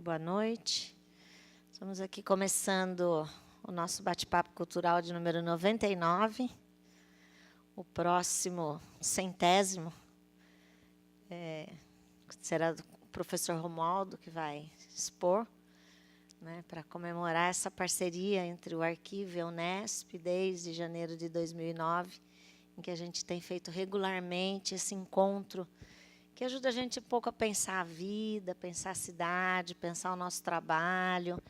boa noite. Estamos aqui começando o nosso bate-papo cultural de número 99, o próximo 100º será do professor Romualdo, que vai expor, né, para comemorar essa parceria entre o Arquivo e a Unesp, desde janeiro de 2009, em que a gente tem feito regularmente esse encontro, que ajuda a gente um pouco a pensar a vida, pensar a cidade, pensar o nosso trabalho,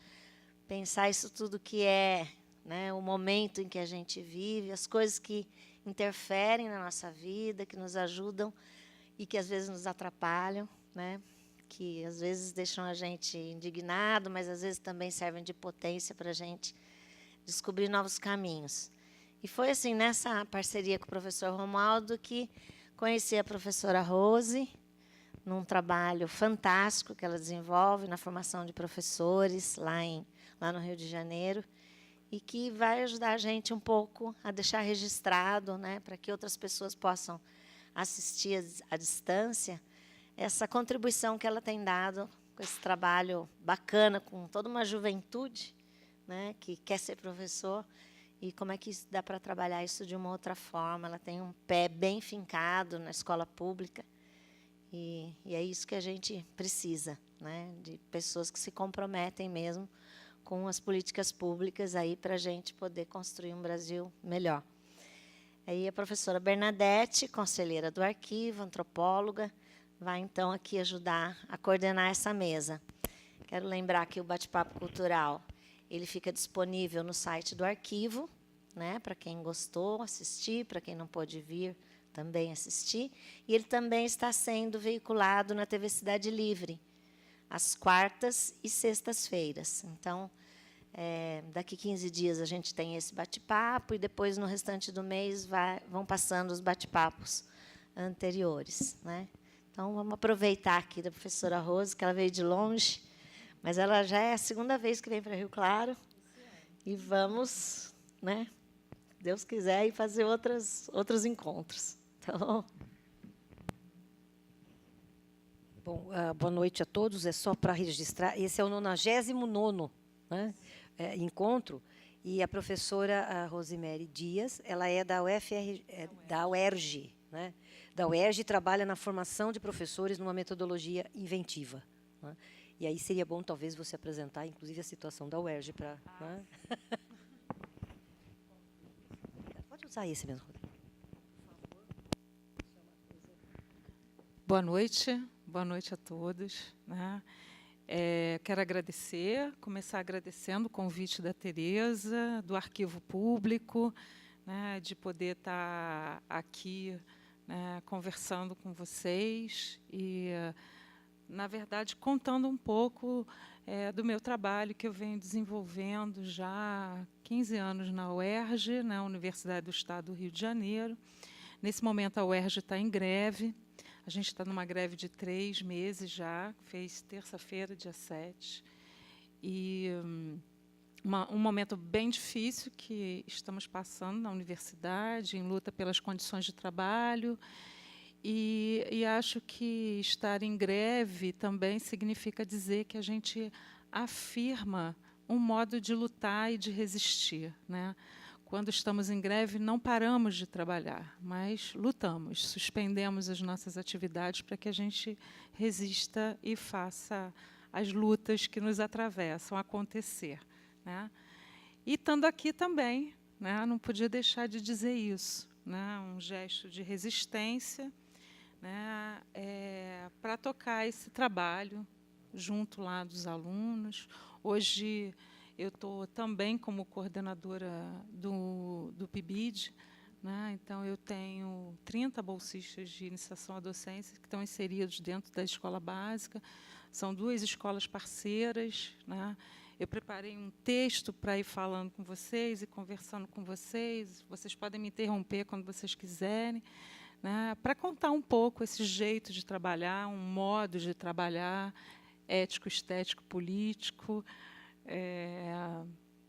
pensar isso tudo que é, né, o momento em que a gente vive, as coisas que interferem na nossa vida, que nos ajudam e que às vezes nos atrapalham, né, que às vezes deixam a gente indignado, mas às vezes também servem de potência para a gente descobrir novos caminhos. E foi assim, nessa parceria com o professor Romualdo, que conheci a professora Rose, num trabalho fantástico que ela desenvolve na formação de professores lá no Rio de Janeiro, e que vai ajudar a gente um pouco a deixar registrado, né, para que outras pessoas possam assistir à distância, essa contribuição que ela tem dado com esse trabalho bacana, com toda uma juventude, né, que quer ser professor, e como é que dá para trabalhar isso de uma outra forma. Ela tem um pé bem fincado na escola pública, e é isso que a gente precisa, né, de pessoas que se comprometem mesmo com as políticas públicas aí para a gente poder construir um Brasil melhor. Aí a professora Bernadette, conselheira do arquivo, antropóloga, vai então aqui ajudar a coordenar essa mesa. Quero lembrar que o bate-papo cultural ele fica disponível no site do arquivo, né, para quem gostou assistir, para quem não pôde vir também assistir, e ele também está sendo veiculado na TV Cidade Livre, às quartas e sextas-feiras. Então, daqui 15 dias a gente tem esse bate-papo, e depois, no restante do mês, vão passando os bate-papos anteriores, né? Então, vamos aproveitar aqui da professora Rose, que ela veio de longe, mas ela já é a segunda vez que vem para Rio Claro, e vamos, né, Deus quiser, ir fazer outros encontros. Então... Bom, boa noite a todos. É só para registrar, esse é o 99º, né, encontro, e a professora Rosemary Dias, ela é da da UERJ, né, da UERJ, e trabalha na formação de professores numa metodologia inventiva, né? E aí seria bom, talvez, você apresentar, inclusive, a situação da UERJ para... Né? Pode usar esse mesmo, Rodrigo. Boa noite a todos, né? Quero começar agradecendo o convite da Tereza, do Arquivo Público, né, de poder estar aqui, né, conversando com vocês e, na verdade, contando um pouco do meu trabalho que eu venho desenvolvendo já há 15 anos na UERJ, na Universidade do Estado do Rio de Janeiro. Nesse momento, a UERJ está em greve. A gente está numa greve de 3 meses já, fez terça-feira, dia 7. E um momento bem difícil que estamos passando na universidade, em luta pelas condições de trabalho. E acho que estar em greve também significa dizer que a gente afirma um modo de lutar e de resistir, né? Quando estamos em greve, não paramos de trabalhar, mas lutamos, suspendemos as nossas atividades para que a gente resista e faça as lutas que nos atravessam acontecer, né? E estando aqui também, né, não podia deixar de dizer isso, né, um gesto de resistência, né, para tocar esse trabalho junto lá dos alunos. Hoje eu estou também como coordenadora do PIBID, né? Então, eu tenho 30 bolsistas de iniciação à docência que estão inseridos dentro da escola básica. São 2 escolas parceiras, né? Eu preparei um texto para ir falando com vocês e conversando com vocês. Vocês podem me interromper quando vocês quiserem, né? Para contar um pouco esse jeito de trabalhar, um modo de trabalhar ético, estético, político,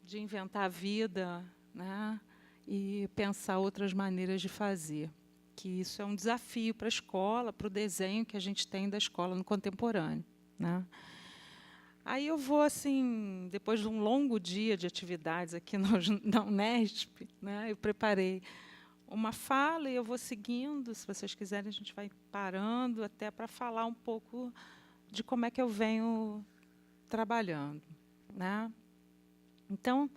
de inventar a vida, né, e pensar outras maneiras de fazer. Que isso é um desafio para a escola, para o desenho que a gente tem da escola no contemporâneo, né. Aí eu vou, assim, depois de um longo dia de atividades aqui na Unesp, né, eu preparei uma fala e eu vou seguindo. Se vocês quiserem, a gente vai parando até para falar um pouco de como é que eu venho trabalhando, né? Então,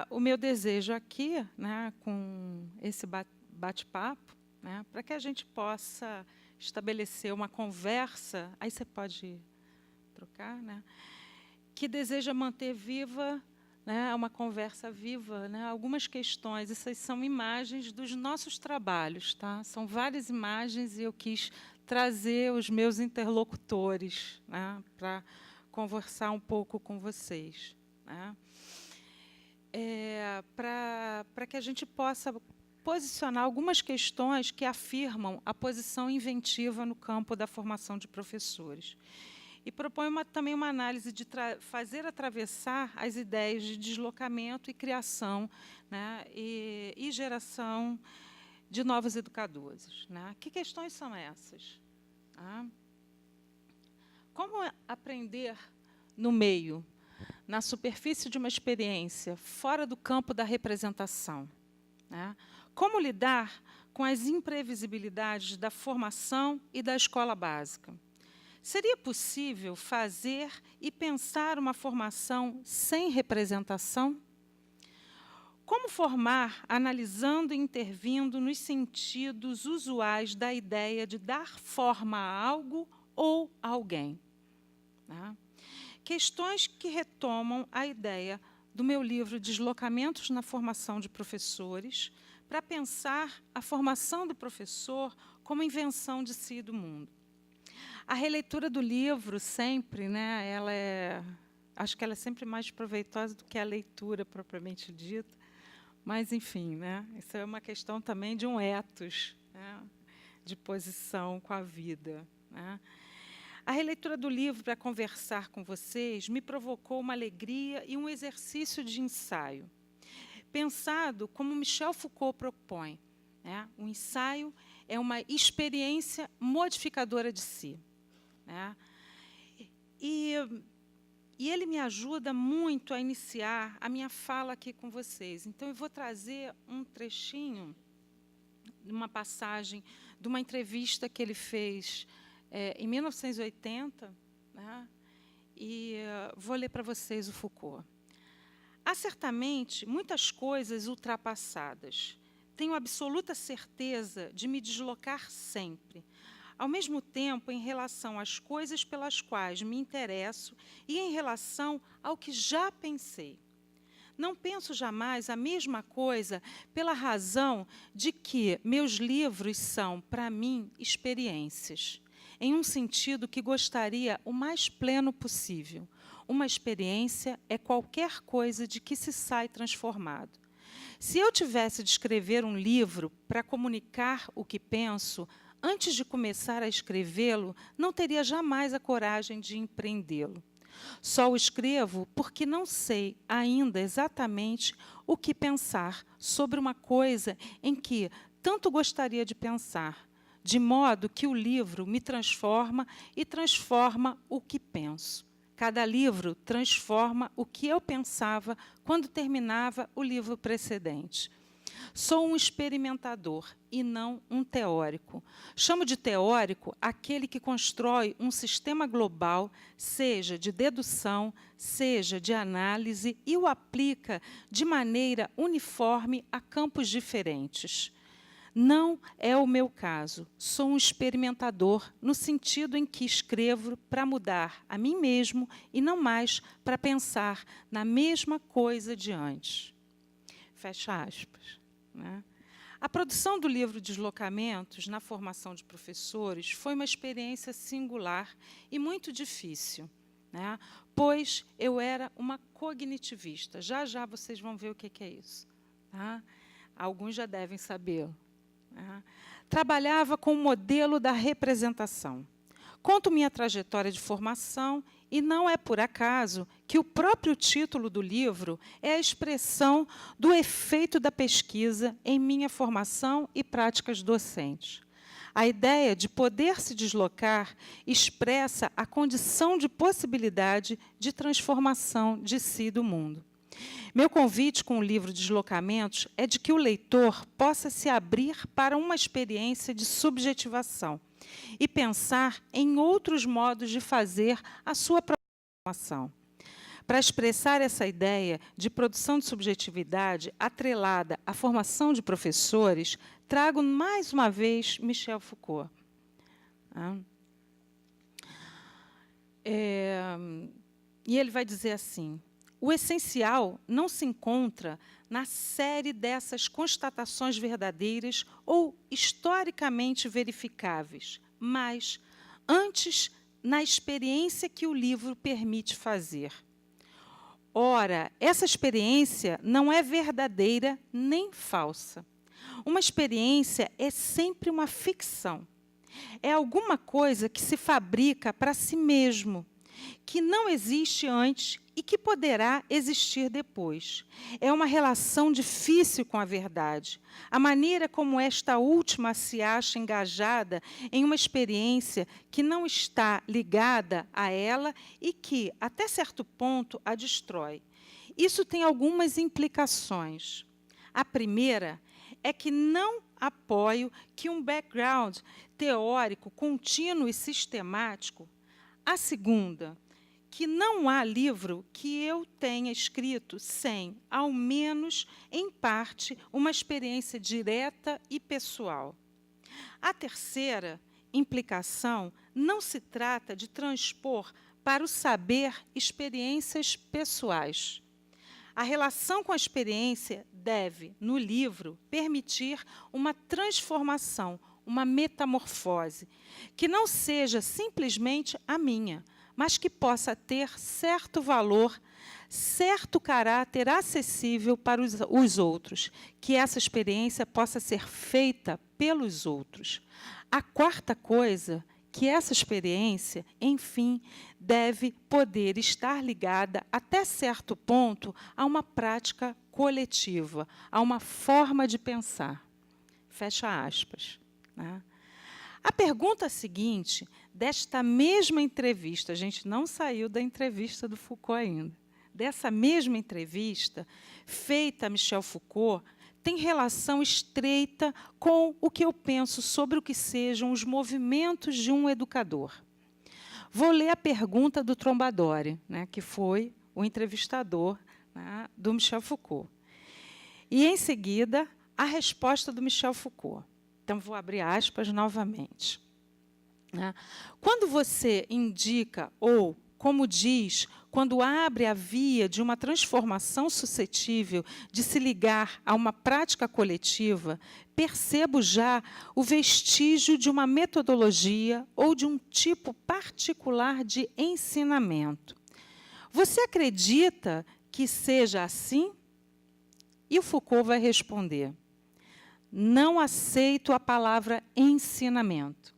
o meu desejo aqui, né, com esse bate-papo, né, para que a gente possa estabelecer uma conversa, aí você pode trocar, né, que deseja manter viva, né, uma conversa viva, né, algumas questões. Essas são imagens dos nossos trabalhos, tá? São várias imagens e eu quis trazer os meus interlocutores, né, para conversar um pouco com vocês, né? Para que a gente possa posicionar algumas questões que afirmam a posição inventiva no campo da formação de professores. E propõe também uma análise de fazer atravessar as ideias de deslocamento e criação, né, e geração de novos educadores, né? Que questões são essas? Como aprender no meio, na superfície de uma experiência, fora do campo da representação, né? Como lidar com as imprevisibilidades da formação e da escola básica? Seria possível fazer e pensar uma formação sem representação? Como formar, analisando e intervindo nos sentidos usuais da ideia de dar forma a algo ou a alguém? Né? Questões que retomam a ideia do meu livro Deslocamentos na Formação de Professores, para pensar a formação do professor como invenção de si e do mundo. A releitura do livro sempre, né, acho que ela é sempre mais proveitosa do que a leitura propriamente dita, mas, enfim, né, isso é uma questão também de um ethos, né, de posição com a vida, né. A releitura do livro para conversar com vocês me provocou uma alegria e um exercício de ensaio, pensado como Michel Foucault propõe, né, o ensaio é uma experiência modificadora de si, né? E ele me ajuda muito a iniciar a minha fala aqui com vocês. Então, eu vou trazer um trechinho, uma passagem de uma entrevista que ele fez em 1980, né? E vou ler para vocês o Foucault. Há certamente muitas coisas ultrapassadas. Tenho absoluta certeza de me deslocar sempre, ao mesmo tempo em relação às coisas pelas quais me interesso e em relação ao que já pensei. Não penso jamais a mesma coisa pela razão de que meus livros são, para mim, experiências, em um sentido que gostaria o mais pleno possível. Uma experiência é qualquer coisa de que se sai transformado. Se eu tivesse de escrever um livro para comunicar o que penso, antes de começar a escrevê-lo, não teria jamais a coragem de empreendê-lo. Só o escrevo porque não sei ainda exatamente o que pensar sobre uma coisa em que tanto gostaria de pensar, de modo que o livro me transforma e transforma o que penso. Cada livro transforma o que eu pensava quando terminava o livro precedente. Sou um experimentador e não um teórico. Chamo de teórico aquele que constrói um sistema global, seja de dedução, seja de análise, e o aplica de maneira uniforme a campos diferentes. Não é o meu caso. Sou um experimentador no sentido em que escrevo para mudar a mim mesmo e não mais para pensar na mesma coisa de antes. Fecha aspas. Né? A produção do livro Deslocamentos na formação de professores foi uma experiência singular e muito difícil, né? Pois eu era uma cognitivista. Já já vocês vão ver o que é isso. Tá? Alguns já devem saber. Né? Trabalhava com o modelo da representação. Conto minha trajetória de formação e não é por acaso que o próprio título do livro é a expressão do efeito da pesquisa em minha formação e práticas docentes. A ideia de poder se deslocar expressa a condição de possibilidade de transformação de si e do mundo. Meu convite com o livro Deslocamentos é de que o leitor possa se abrir para uma experiência de subjetivação e pensar em outros modos de fazer a sua própria formação. Para expressar essa ideia de produção de subjetividade atrelada à formação de professores, trago mais uma vez Michel Foucault. E ele vai dizer assim: o essencial não se encontra na série dessas constatações verdadeiras ou historicamente verificáveis, mas, antes, na experiência que o livro permite fazer. Ora, essa experiência não é verdadeira nem falsa. Uma experiência é sempre uma ficção. É alguma coisa que se fabrica para si mesmo, que não existe antes e que poderá existir depois. É uma relação difícil com a verdade. A maneira como esta última se acha engajada em uma experiência que não está ligada a ela e que, até certo ponto, a destrói. Isso tem algumas implicações. A primeira é que não apoio que um background teórico contínuo e sistemático. A segunda, que não há livro que eu tenha escrito sem, ao menos em parte, uma experiência direta e pessoal. A terceira implicação não se trata de transpor para o saber experiências pessoais. A relação com a experiência deve, no livro, permitir uma transformação, uma metamorfose, que não seja simplesmente a minha, mas que possa ter certo valor, certo caráter acessível para os outros, que essa experiência possa ser feita pelos outros. A quarta coisa, que essa experiência, enfim, deve poder estar ligada, até certo ponto, a uma prática coletiva, a uma forma de pensar. Fecha aspas. Né? A pergunta seguinte, desta mesma entrevista, a gente não saiu da entrevista do Foucault ainda, dessa mesma entrevista, feita a Michel Foucault, tem relação estreita com o que eu penso sobre o que sejam os movimentos de um educador. Vou ler a pergunta do Trombadori, né, que foi o entrevistador, né, do Michel Foucault. E, em seguida, a resposta do Michel Foucault. Então, vou abrir aspas novamente. Quando você indica, ou, como diz, quando abre a via de uma transformação suscetível de se ligar a uma prática coletiva, percebo já o vestígio de uma metodologia ou de um tipo particular de ensinamento. Você acredita que seja assim? E o Foucault vai responder: não aceito a palavra ensinamento.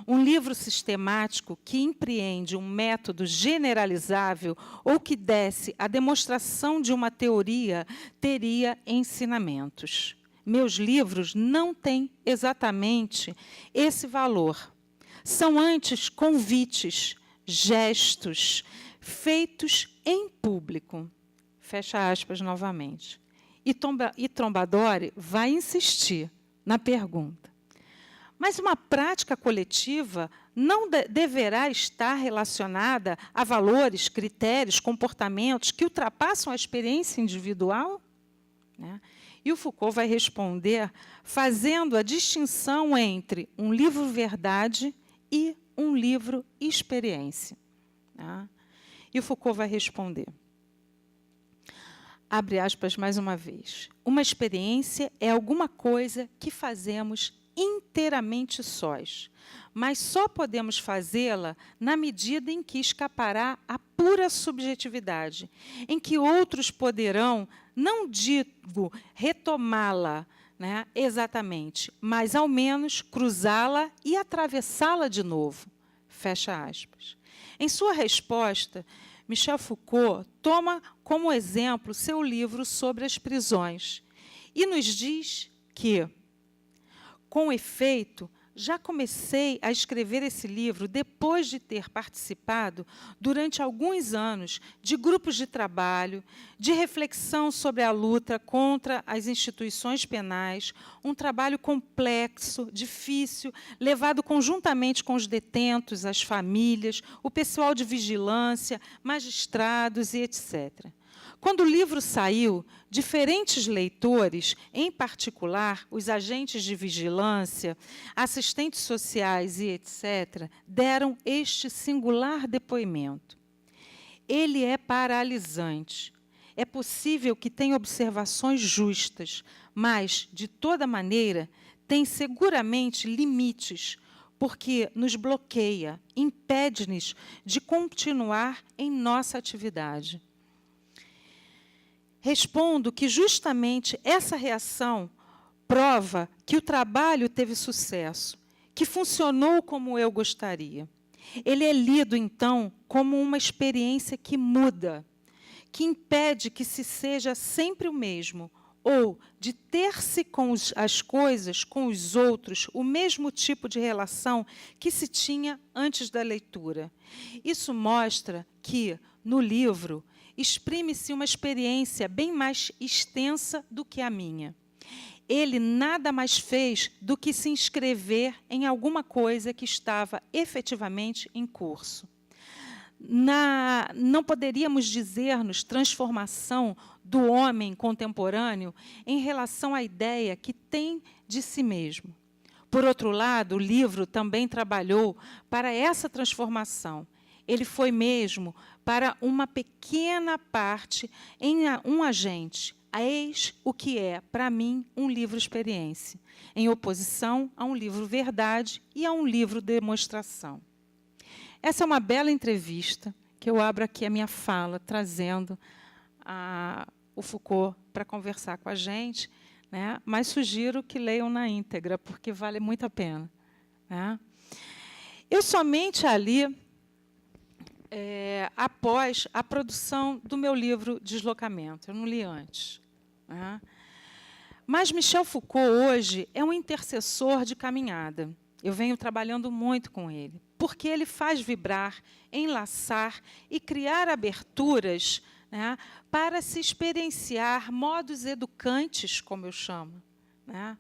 Um livro sistemático que empreende um método generalizável ou que desse a demonstração de uma teoria teria ensinamentos. Meus livros não têm exatamente esse valor. São antes convites, gestos, feitos em público. Fecha aspas novamente. E Trombadori vai insistir na pergunta. Mas uma prática coletiva não deverá estar relacionada a valores, critérios, comportamentos que ultrapassam a experiência individual? Né? E o Foucault vai responder fazendo a distinção entre um livro-verdade e um livro-experiência. Tá? E o Foucault vai responder. Abre aspas mais uma vez. Uma experiência é alguma coisa que fazemos inteiramente sós, mas só podemos fazê-la na medida em que escapará à pura subjetividade, em que outros poderão, não digo retomá-la, né, exatamente, mas, ao menos, cruzá-la e atravessá-la de novo. Fecha aspas. Em sua resposta, Michel Foucault toma como exemplo seu livro sobre as prisões e nos diz que, com efeito, já comecei a escrever esse livro depois de ter participado, durante alguns anos, de grupos de trabalho, de reflexão sobre a luta contra as instituições penais, um trabalho complexo, difícil, levado conjuntamente com os detentos, as famílias, o pessoal de vigilância, magistrados e etc. Quando o livro saiu, diferentes leitores, em particular os agentes de vigilância, assistentes sociais e etc., deram este singular depoimento. Ele é paralisante. É possível que tenha observações justas, mas, de toda maneira, tem seguramente limites, porque nos bloqueia, impede-nos de continuar em nossa atividade. Respondo que justamente essa reação prova que o trabalho teve sucesso, que funcionou como eu gostaria. Ele é lido, então, como uma experiência que muda, que impede que se seja sempre o mesmo, ou de ter-se com as coisas, com os outros, o mesmo tipo de relação que se tinha antes da leitura. Isso mostra que, no livro, exprime-se uma experiência bem mais extensa do que a minha. Ele nada mais fez do que se inscrever em alguma coisa que estava efetivamente em curso. Não poderíamos dizer-nos transformação do homem contemporâneo em relação à ideia que tem de si mesmo. Por outro lado, o livro também trabalhou para essa transformação. Ele foi mesmo para uma pequena parte em um agente. Eis o que é, para mim, um livro-experiência, em oposição a um livro-verdade e a um livro-demonstração. Essa é uma bela entrevista, que eu abro aqui a minha fala, trazendo o Foucault para conversar com a gente, né? Mas sugiro que leiam na íntegra, porque vale muito a pena, né? Eu somente ali, após a produção do meu livro Deslocamento, eu não li antes, né? Mas Michel Foucault, hoje, é um intercessor de caminhada. Eu venho trabalhando muito com ele, porque ele faz vibrar, enlaçar e criar aberturas, né, para se experienciar modos educantes, como eu chamo, né,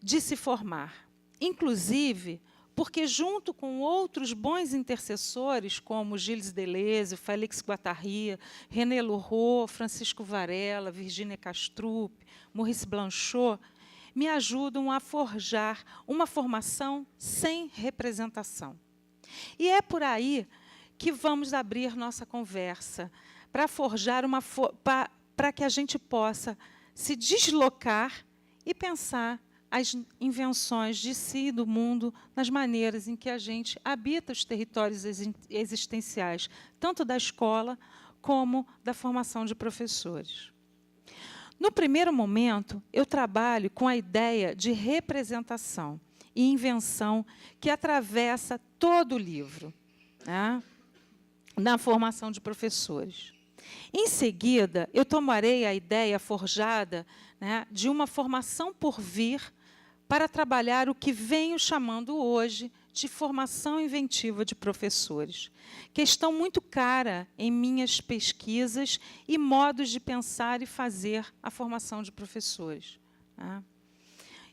de se formar. Inclusive, porque, junto com outros bons intercessores, como Gilles Deleuze, Félix Guattari, René Leroux, Francisco Varela, Virginia Castrup, Maurice Blanchot, me ajudam a forjar uma formação sem representação. E é por aí que vamos abrir nossa conversa, para forjar para que a gente possa se deslocar e pensar as invenções de si e do mundo nas maneiras em que a gente habita os territórios existenciais, tanto da escola como da formação de professores. No primeiro momento, eu trabalho com a ideia de representação e invenção que atravessa todo o livro, né, na formação de professores. Em seguida, eu tomarei a ideia forjada, né, de uma formação por vir para trabalhar o que venho chamando hoje de formação inventiva de professores, questão muito cara em minhas pesquisas e modos de pensar e fazer a formação de professores, né?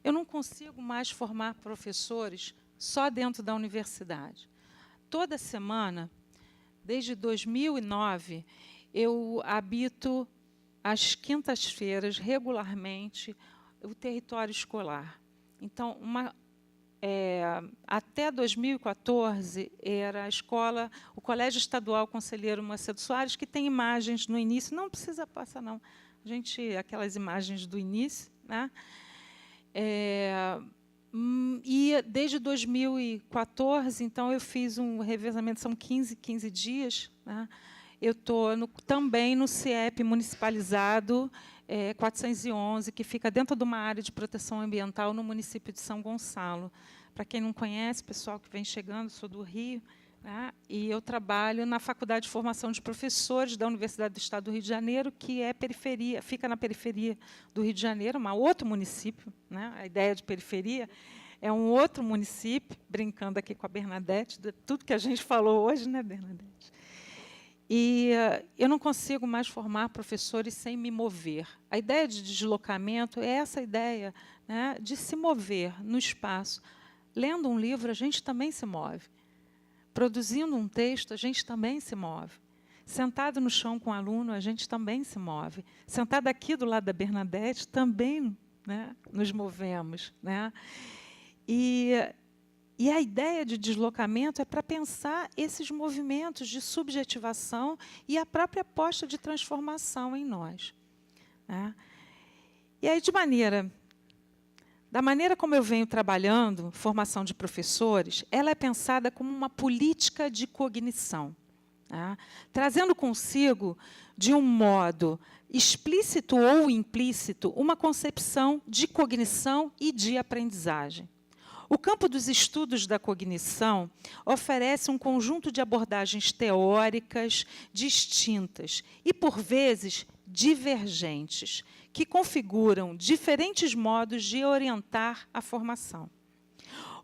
Eu não consigo mais formar professores só dentro da universidade. Toda semana, desde 2009, eu habito às quintas-feiras, regularmente, o território escolar. Então, até 2014, era a escola, o Colégio Estadual Conselheiro Macedo Soares, que tem imagens no início, não precisa passar, não. Aquelas imagens do início, né? E desde 2014, então, eu fiz um revezamento, são 15 dias, né? Eu estou também no CIEP municipalizado 411, que fica dentro de uma área de proteção ambiental no município de São Gonçalo. Para quem não conhece, pessoal que vem chegando, sou do Rio, né, e eu trabalho na Faculdade de Formação de Professores da Universidade do Estado do Rio de Janeiro, que é fica na periferia do Rio de Janeiro, um outro município, né, a ideia de periferia é um outro município, brincando aqui com a Bernadette, de tudo que a gente falou hoje, né, Bernadette? E eu não consigo mais formar professores sem me mover. A ideia de deslocamento é essa ideia, né, de se mover no espaço. Lendo um livro, a gente também se move. Produzindo um texto, a gente também se move. Sentado no chão com o aluno, a gente também se move. Sentado aqui do lado da Bernadette, também, né, nos movemos, né? E a ideia de deslocamento é para pensar esses movimentos de subjetivação e a própria aposta de transformação em nós, né? E aí, da maneira como eu venho trabalhando formação de professores, ela é pensada como uma política de cognição, né? Trazendo consigo, de um modo explícito ou implícito, uma concepção de cognição e de aprendizagem. O campo dos estudos da cognição oferece um conjunto de abordagens teóricas distintas e, por vezes, divergentes, que configuram diferentes modos de orientar a formação.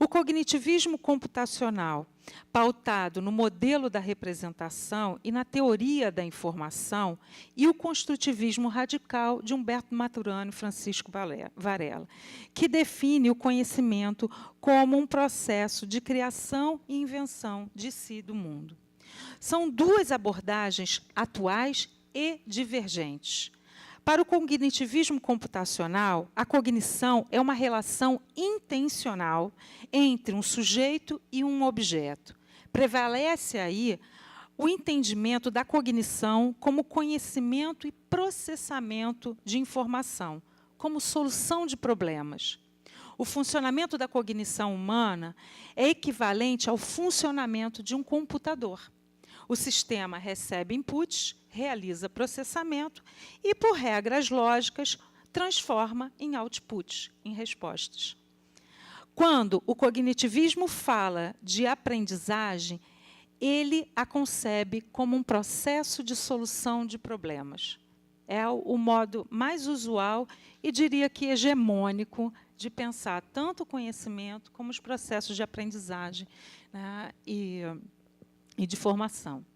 O cognitivismo computacional, pautado no modelo da representação e na teoria da informação, e o construtivismo radical de Humberto Maturana e Francisco Varela, que define o conhecimento como um processo de criação e invenção de si e do mundo. São duas abordagens atuais e divergentes. Para o cognitivismo computacional, a cognição é uma relação intencional entre um sujeito e um objeto. Prevalece aí o entendimento da cognição como conhecimento e processamento de informação, como solução de problemas. O funcionamento da cognição humana é equivalente ao funcionamento de um computador. O sistema recebe inputs, realiza processamento e, por regras lógicas, transforma em outputs, em respostas. Quando o cognitivismo fala de aprendizagem, ele a concebe como um processo de solução de problemas. É o modo mais usual e, diria que, hegemônico de pensar tanto o conhecimento como os processos de aprendizagem, né, e de formação.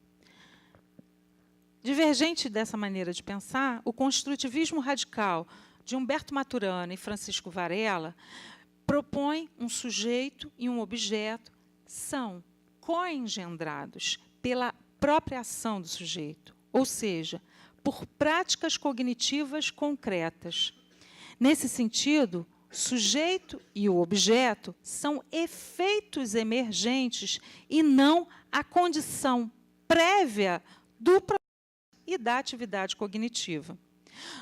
Divergente dessa maneira de pensar, o construtivismo radical de Humberto Maturana e Francisco Varela propõe um sujeito e um objeto são coengendrados pela própria ação do sujeito, ou seja, por práticas cognitivas concretas. Nesse sentido, o sujeito e o objeto são efeitos emergentes e não a condição prévia do processo e da atividade cognitiva.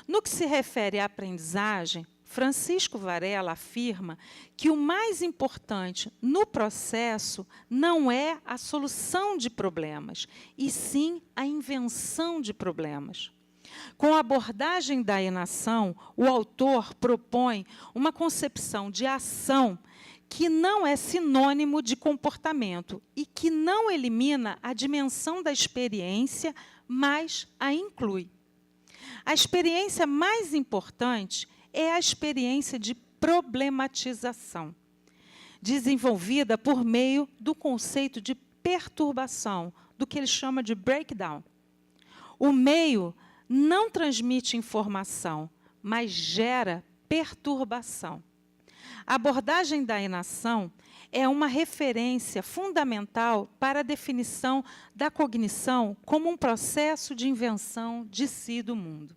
No que se refere à aprendizagem, Francisco Varela afirma que o mais importante no processo não é a solução de problemas, e sim a invenção de problemas. Com a abordagem da enação, o autor propõe uma concepção de ação que não é sinônimo de comportamento e que não elimina a dimensão da experiência, mas a inclui. A experiência mais importante é a experiência de problematização, desenvolvida por meio do conceito de perturbação, do que ele chama de breakdown. O meio não transmite informação, mas gera perturbação. A abordagem da enação é uma referência fundamental para a definição da cognição como um processo de invenção de si e do mundo.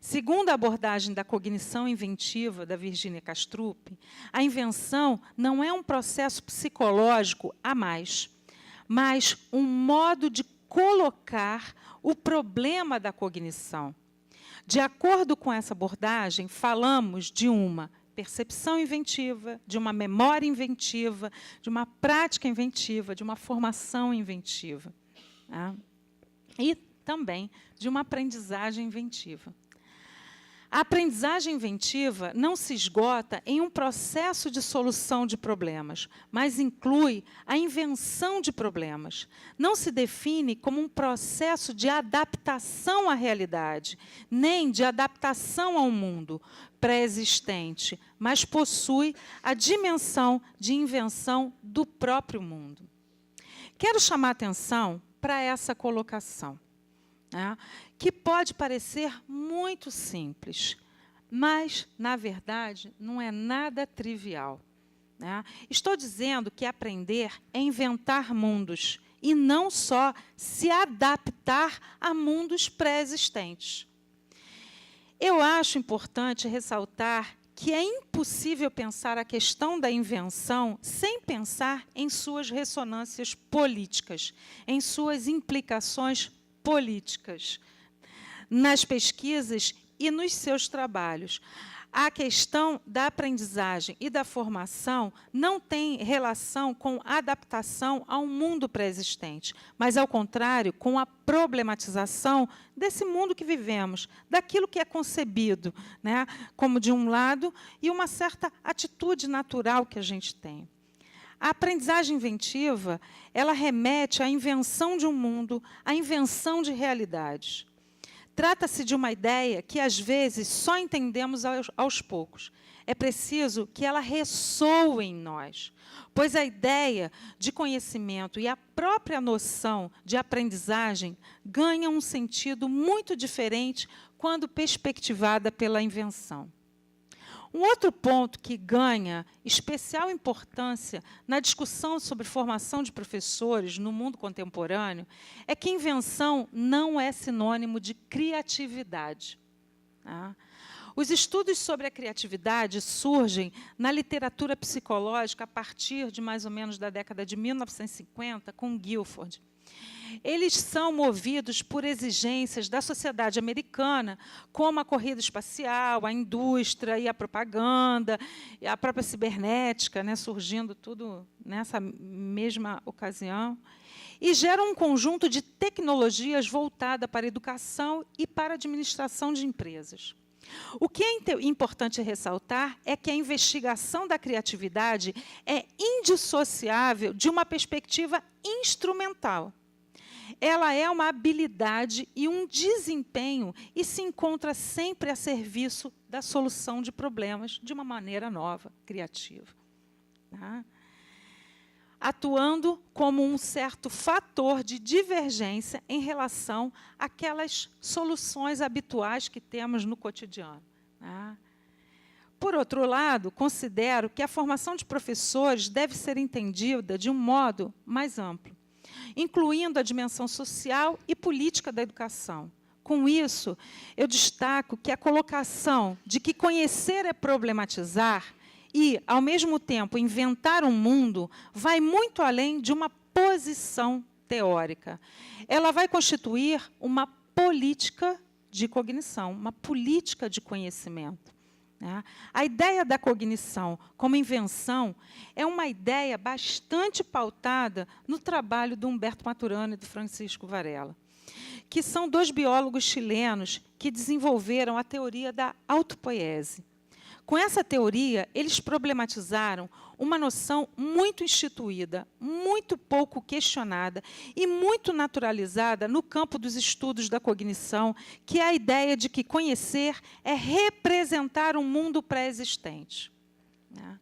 Segundo a abordagem da cognição inventiva da Virginia Kastrup, a invenção não é um processo psicológico a mais, mas um modo de colocar o problema da cognição. De acordo com essa abordagem, falamos de uma percepção inventiva, de uma memória inventiva, de uma prática inventiva, de uma formação inventiva, tá? E também de uma aprendizagem inventiva. A aprendizagem inventiva não se esgota em um processo de solução de problemas, mas inclui a invenção de problemas. Não se define como um processo de adaptação à realidade, nem de adaptação ao mundo pré-existente, mas possui a dimensão de invenção do próprio mundo. Quero chamar a atenção para essa colocação, né, que pode parecer muito simples, mas, na verdade, não é nada trivial, né? Estou dizendo que aprender é inventar mundos, e não só se adaptar a mundos pré-existentes. Eu acho importante ressaltar que é impossível pensar a questão da invenção sem pensar em suas ressonâncias políticas, em suas implicações políticas, nas pesquisas e nos seus trabalhos. A questão da aprendizagem e da formação não tem relação com adaptação ao mundo pré-existente, mas, ao contrário, com a problematização desse mundo que vivemos, daquilo que é concebido, né, como de um lado, e uma certa atitude natural que a gente tem. A aprendizagem inventiva, ela remete à invenção de um mundo, à invenção de realidades. Trata-se de uma ideia que, às vezes, só entendemos aos poucos. É preciso que ela ressoe em nós, pois a ideia de conhecimento e a própria noção de aprendizagem ganham um sentido muito diferente quando perspectivada pela invenção. Um outro ponto que ganha especial importância na discussão sobre formação de professores no mundo contemporâneo é que invenção não é sinônimo de criatividade, tá? Os estudos sobre a criatividade surgem na literatura psicológica a partir de mais ou menos da década de 1950, com Guilford. Eles são movidos por exigências da sociedade americana, como a corrida espacial, a indústria e a propaganda, e a própria cibernética, né, surgindo tudo nessa mesma ocasião, e geram um conjunto de tecnologias voltada para a educação e para a administração de empresas. O que é importante ressaltar é que a investigação da criatividade é indissociável de uma perspectiva instrumental. Ela é uma habilidade e um desempenho e se encontra sempre a serviço da solução de problemas de uma maneira nova, criativa, tá? Atuando como um certo fator de divergência em relação àquelas soluções habituais que temos no cotidiano, tá? Por outro lado, considero que a formação de professores deve ser entendida de um modo mais amplo, incluindo a dimensão social e política da educação. Com isso, eu destaco que a colocação de que conhecer é problematizar e, ao mesmo tempo, inventar um mundo vai muito além de uma posição teórica. Ela vai constituir uma política de cognição, uma política de conhecimento, né? A ideia da cognição como invenção é uma ideia bastante pautada no trabalho do Humberto Maturana e do Francisco Varela, que são dois biólogos chilenos que desenvolveram a teoria da autopoiese. Com essa teoria, eles problematizaram uma noção muito instituída, muito pouco questionada e muito naturalizada no campo dos estudos da cognição, que é a ideia de que conhecer é representar um mundo pré-existente, né?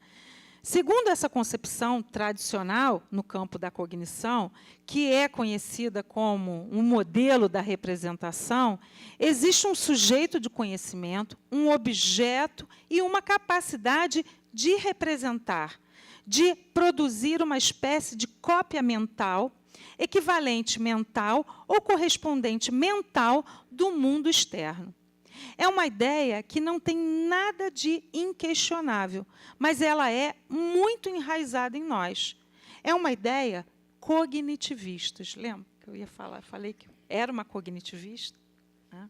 Segundo essa concepção tradicional no campo da cognição, que é conhecida como um modelo da representação, existe um sujeito de conhecimento, um objeto e uma capacidade de representar, de produzir uma espécie de cópia mental, equivalente mental ou correspondente mental do mundo externo. É uma ideia que não tem nada de inquestionável, mas ela é muito enraizada em nós. É uma ideia cognitivista. Lembra que eu ia falar? Falei que era uma cognitivista, né?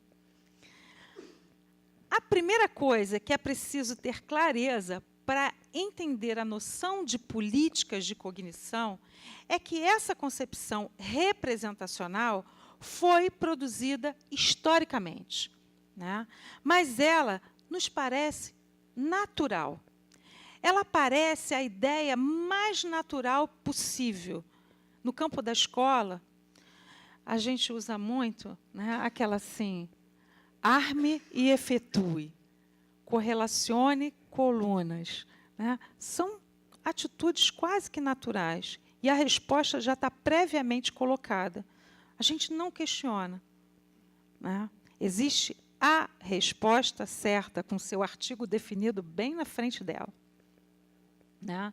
A primeira coisa que é preciso ter clareza para entender a noção de políticas de cognição é que essa concepção representacional foi produzida historicamente. né? Mas ela nos parece natural. Ela parece a ideia mais natural possível. No campo da escola, a gente usa muito, né, aquela assim, arme e efetue, correlacione colunas, né? São atitudes quase que naturais. E a resposta já está previamente colocada. A gente não questiona, né? Existe a resposta certa, com seu artigo definido bem na frente dela, né?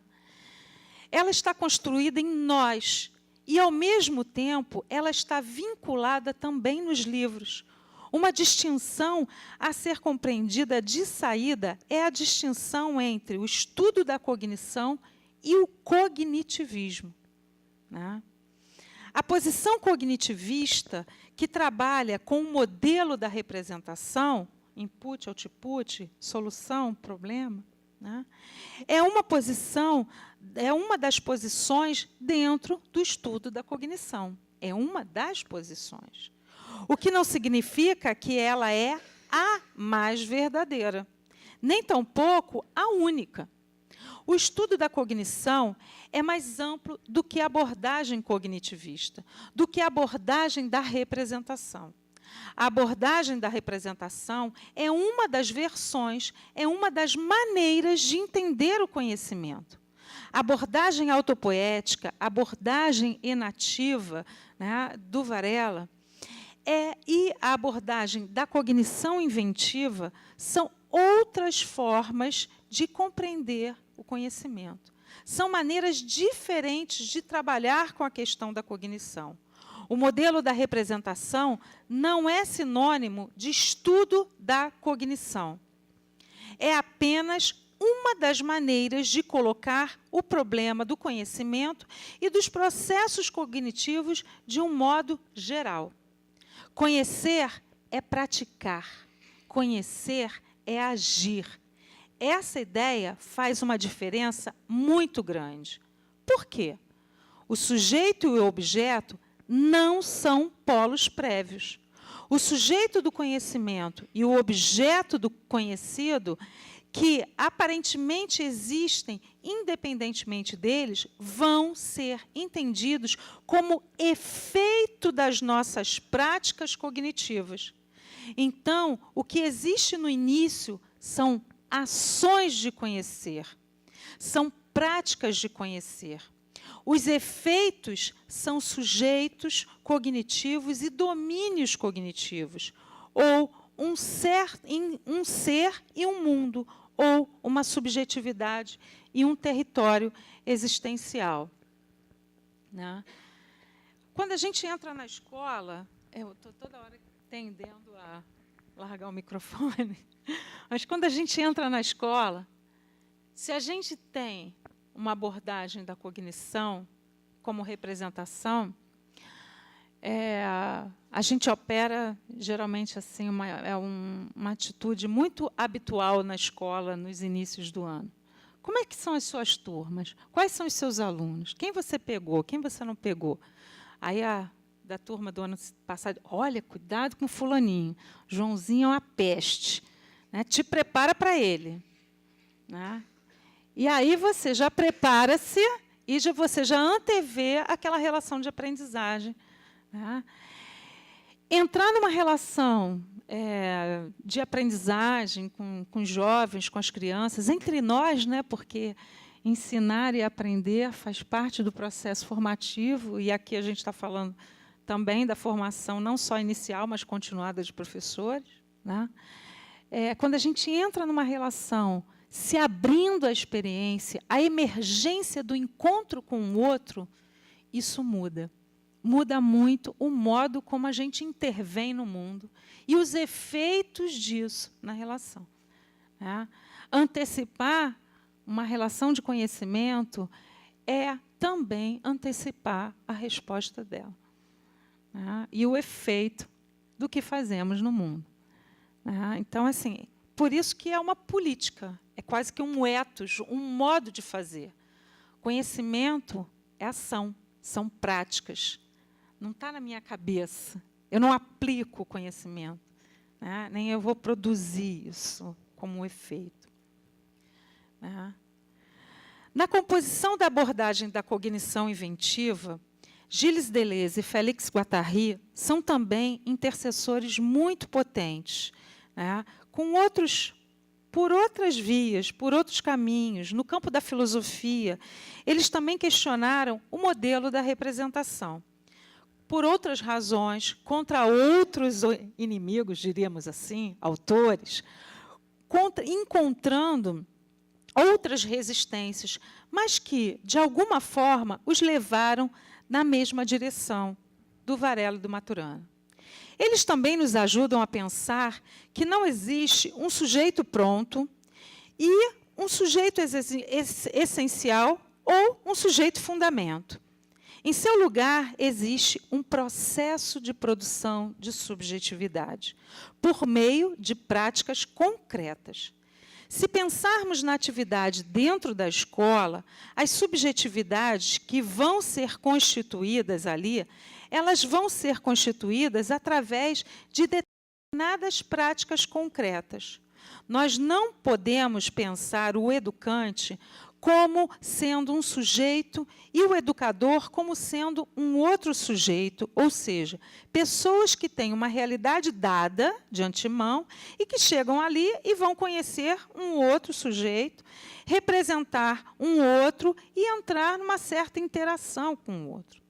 Ela está construída em nós e, ao mesmo tempo, ela está vinculada também nos livros. Uma distinção a ser compreendida de saída é a distinção entre o estudo da cognição e o cognitivismo, né? A posição cognitivista, que trabalha com o modelo da representação, input, output, solução, problema, né, é uma das posições dentro do estudo da cognição. É uma das posições. O que não significa que ela é a mais verdadeira, nem tampouco a única. O estudo da cognição é mais amplo do que a abordagem cognitivista, do que a abordagem da representação. A abordagem da representação é uma das versões, é uma das maneiras de entender o conhecimento. A abordagem autopoética, a abordagem enativa, né, do Varela, e a abordagem da cognição inventiva são outras formas de compreender o conhecimento. São maneiras diferentes de trabalhar com a questão da cognição. O modelo da representação não é sinônimo de estudo da cognição. É apenas uma das maneiras de colocar o problema do conhecimento e dos processos cognitivos de um modo geral. Conhecer é praticar. Conhecer é agir. Essa ideia faz uma diferença muito grande. Por quê? O sujeito e o objeto não são polos prévios. O sujeito do conhecimento e o objeto do conhecido, que aparentemente existem independentemente deles, vão ser entendidos como efeito das nossas práticas cognitivas. Então, o que existe no início são ações de conhecer, são práticas de conhecer. Os efeitos são sujeitos cognitivos e domínios cognitivos, ou um ser e um mundo, ou uma subjetividade e um território existencial, né? Quando a gente entra na escola, eu estou toda hora tendendo a largar o microfone, mas quando a gente entra na escola, se a gente tem uma abordagem da cognição como representação, a gente opera, geralmente, assim, uma atitude muito habitual na escola nos inícios do ano. Como é que são as suas turmas? Quais são os seus alunos? Quem você pegou? Quem você não pegou? Aí, da turma do ano passado, olha, cuidado com fulaninho. Joãozinho é uma peste, né? Te prepara para ele, né? E aí você já prepara-se e você já antevê aquela relação de aprendizagem, né? Entrar numa relação de aprendizagem com os jovens, com as crianças, entre nós, né, porque ensinar e aprender faz parte do processo formativo, e aqui a gente está falando também da formação não só inicial, mas continuada de professores, né? Quando a gente entra numa relação se abrindo à experiência, à emergência do encontro com o outro, isso muda. Muda muito o modo como a gente intervém no mundo e os efeitos disso na relação, né? Antecipar uma relação de conhecimento é também antecipar a resposta dela, né? E o efeito do que fazemos no mundo, né? Então, assim, por isso que é uma política, é quase que um ethos, um modo de fazer. Conhecimento é ação, são práticas. Não está na minha cabeça. Eu não aplico o conhecimento, né? Nem eu vou produzir isso como um efeito. Né? Na composição da abordagem da cognição inventiva, Gilles Deleuze e Félix Guattari são também intercessores muito potentes, né? Por outras vias, por outros caminhos. No campo da filosofia, eles também questionaram o modelo da representação. Por outras razões, contra outros inimigos, diríamos assim, autores, encontrando outras resistências, mas que, de alguma forma, os levaram na mesma direção do Varela e do Maturana. Eles também nos ajudam a pensar que não existe um sujeito pronto e um sujeito essencial ou um sujeito fundamento. Em seu lugar, existe um processo de produção de subjetividade, por meio de práticas concretas. Se pensarmos na atividade dentro da escola, as subjetividades que vão ser constituídas ali, elas vão ser constituídas através de determinadas práticas concretas. Nós não podemos pensar o educante como sendo um sujeito e o educador como sendo um outro sujeito, ou seja, pessoas que têm uma realidade dada de antemão e que chegam ali e vão conhecer um outro sujeito, representar um outro e entrar numa certa interação com o outro.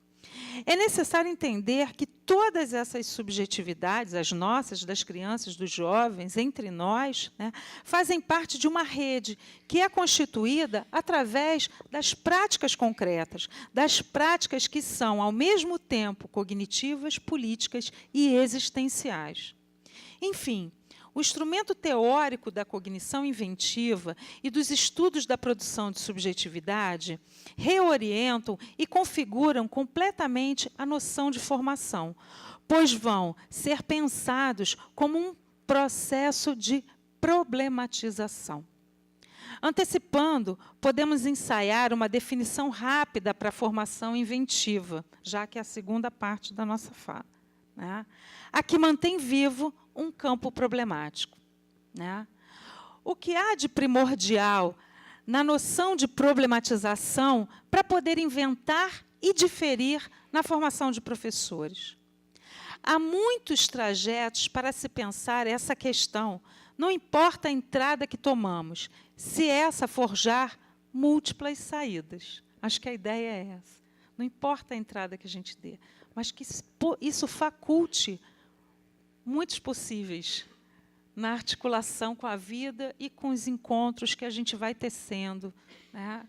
É necessário entender que todas essas subjetividades, as nossas, das crianças, dos jovens, entre nós, né, fazem parte de uma rede que é constituída através das práticas concretas, das práticas que são, ao mesmo tempo, cognitivas, políticas e existenciais. Enfim, o instrumento teórico da cognição inventiva e dos estudos da produção de subjetividade reorientam e configuram completamente a noção de formação, pois vão ser pensados como um processo de problematização. Antecipando, podemos ensaiar uma definição rápida para a formação inventiva, já que é a segunda parte da nossa fala, né? A que mantém vivo um campo problemático, né? O que há de primordial na noção de problematização para poder inventar e diferir na formação de professores? Há muitos trajetos para se pensar essa questão, não importa a entrada que tomamos, se essa forjar múltiplas saídas. Acho que a ideia é essa. Não importa a entrada que a gente dê, mas que isso faculte muitos possíveis na articulação com a vida e com os encontros que a gente vai tecendo, né,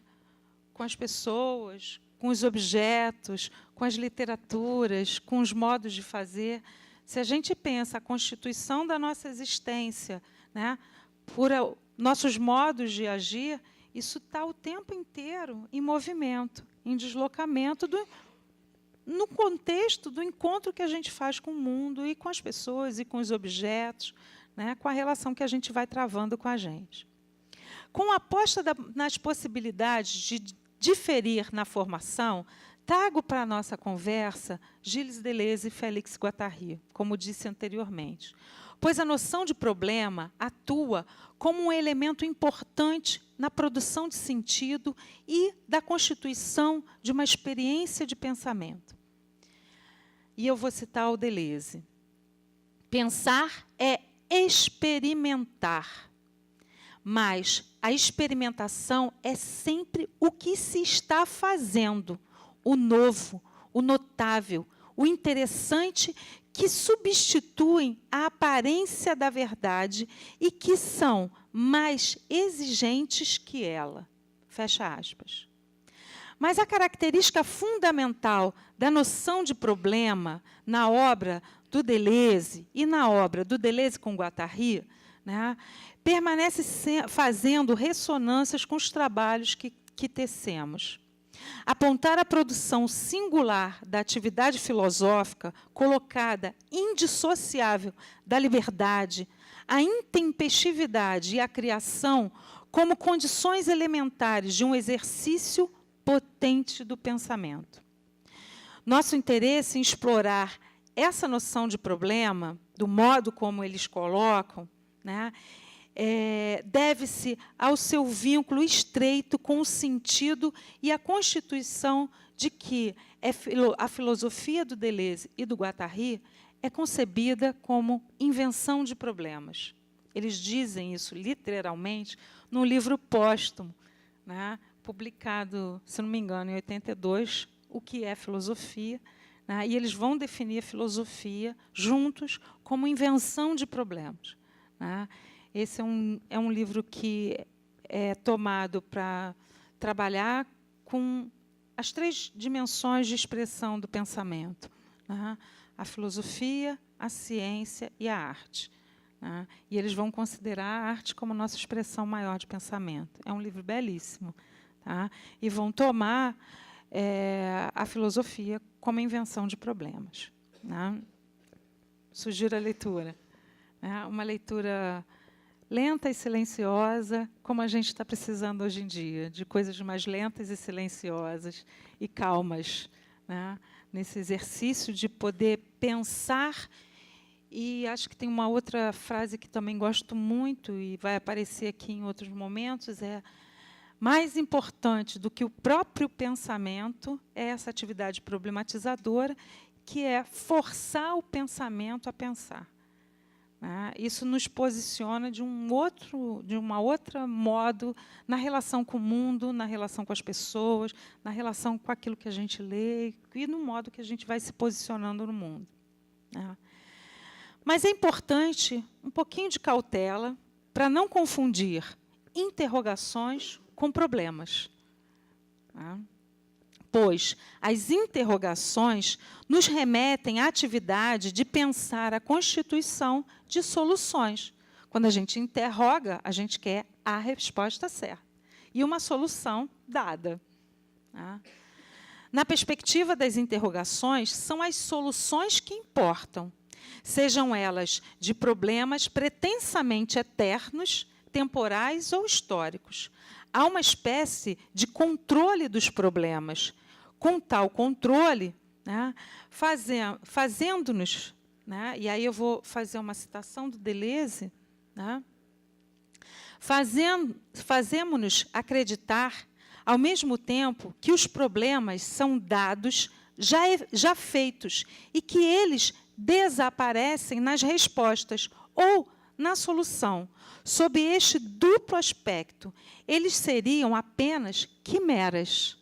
com as pessoas, com os objetos, com as literaturas, com os modos de fazer. Se a gente pensa a constituição da nossa existência, né, por nossos modos de agir, isso está o tempo inteiro em movimento, em deslocamento, no contexto do encontro que a gente faz com o mundo e com as pessoas e com os objetos, né, com a relação que a gente vai travando com a gente. Com a aposta nas possibilidades de diferir na formação, trago para a nossa conversa Gilles Deleuze e Félix Guattari, como disse anteriormente, pois a noção de problema atua como um elemento importante na produção de sentido e da constituição de uma experiência de pensamento. E eu vou citar o Deleuze. Pensar é experimentar, mas a experimentação é sempre o que se está fazendo, o novo, o notável, o interessante, que substituem a aparência da verdade e que são mais exigentes que ela. Fecha aspas. Mas a característica fundamental da noção de problema na obra do Deleuze e na obra do Deleuze com Guattari, né, permanece fazendo ressonâncias com os trabalhos que tecemos. Apontar a produção singular da atividade filosófica, colocada indissociável da liberdade, a intempestividade e a criação como condições elementares de um exercício potente do pensamento. Nosso interesse em explorar essa noção de problema, do modo como eles colocam, né, deve-se ao seu vínculo estreito com o sentido e a constituição de que a filosofia do Deleuze e do Guattari é concebida como invenção de problemas. Eles dizem isso literalmente num livro póstumo, né, publicado, se não me engano, em 82, O que é Filosofia, né, e eles vão definir a filosofia juntos como invenção de problemas, né. Esse é um livro que é tomado para trabalhar com as 3 dimensões de expressão do pensamento, né? A filosofia, a ciência e a arte, né? E eles vão considerar a arte como nossa expressão maior de pensamento. É um livro belíssimo. Tá? E vão tomar a filosofia como invenção de problemas, né? Sugiro a leitura, né? Uma leitura lenta e silenciosa, como a gente está precisando hoje em dia, de coisas mais lentas e silenciosas e calmas, né? Nesse exercício de poder pensar. E acho que tem uma outra frase que também gosto muito e vai aparecer aqui em outros momentos, mais importante do que o próprio pensamento é essa atividade problematizadora, que é forçar o pensamento a pensar. Né? Isso nos posiciona de uma outra modo na relação com o mundo, na relação com as pessoas, na relação com aquilo que a gente lê e no modo que a gente vai se posicionando no mundo. Né? Mas é importante um pouquinho de cautela para não confundir interrogações com problemas. Tá? Pois as interrogações nos remetem à atividade de pensar a constituição de soluções. Quando a gente interroga, a gente quer a resposta certa e uma solução dada. Tá? Na perspectiva das interrogações, são as soluções que importam, sejam elas de problemas pretensamente eternos, temporais ou históricos. Há uma espécie de controle dos problemas. Com tal controle, né, fazendo-nos, né, e aí eu vou fazer uma citação do Deleuze, né, fazemos-nos acreditar, ao mesmo tempo, que os problemas são dados já feitos e que eles desaparecem nas respostas ou na solução. Sob este duplo aspecto, eles seriam apenas quimeras.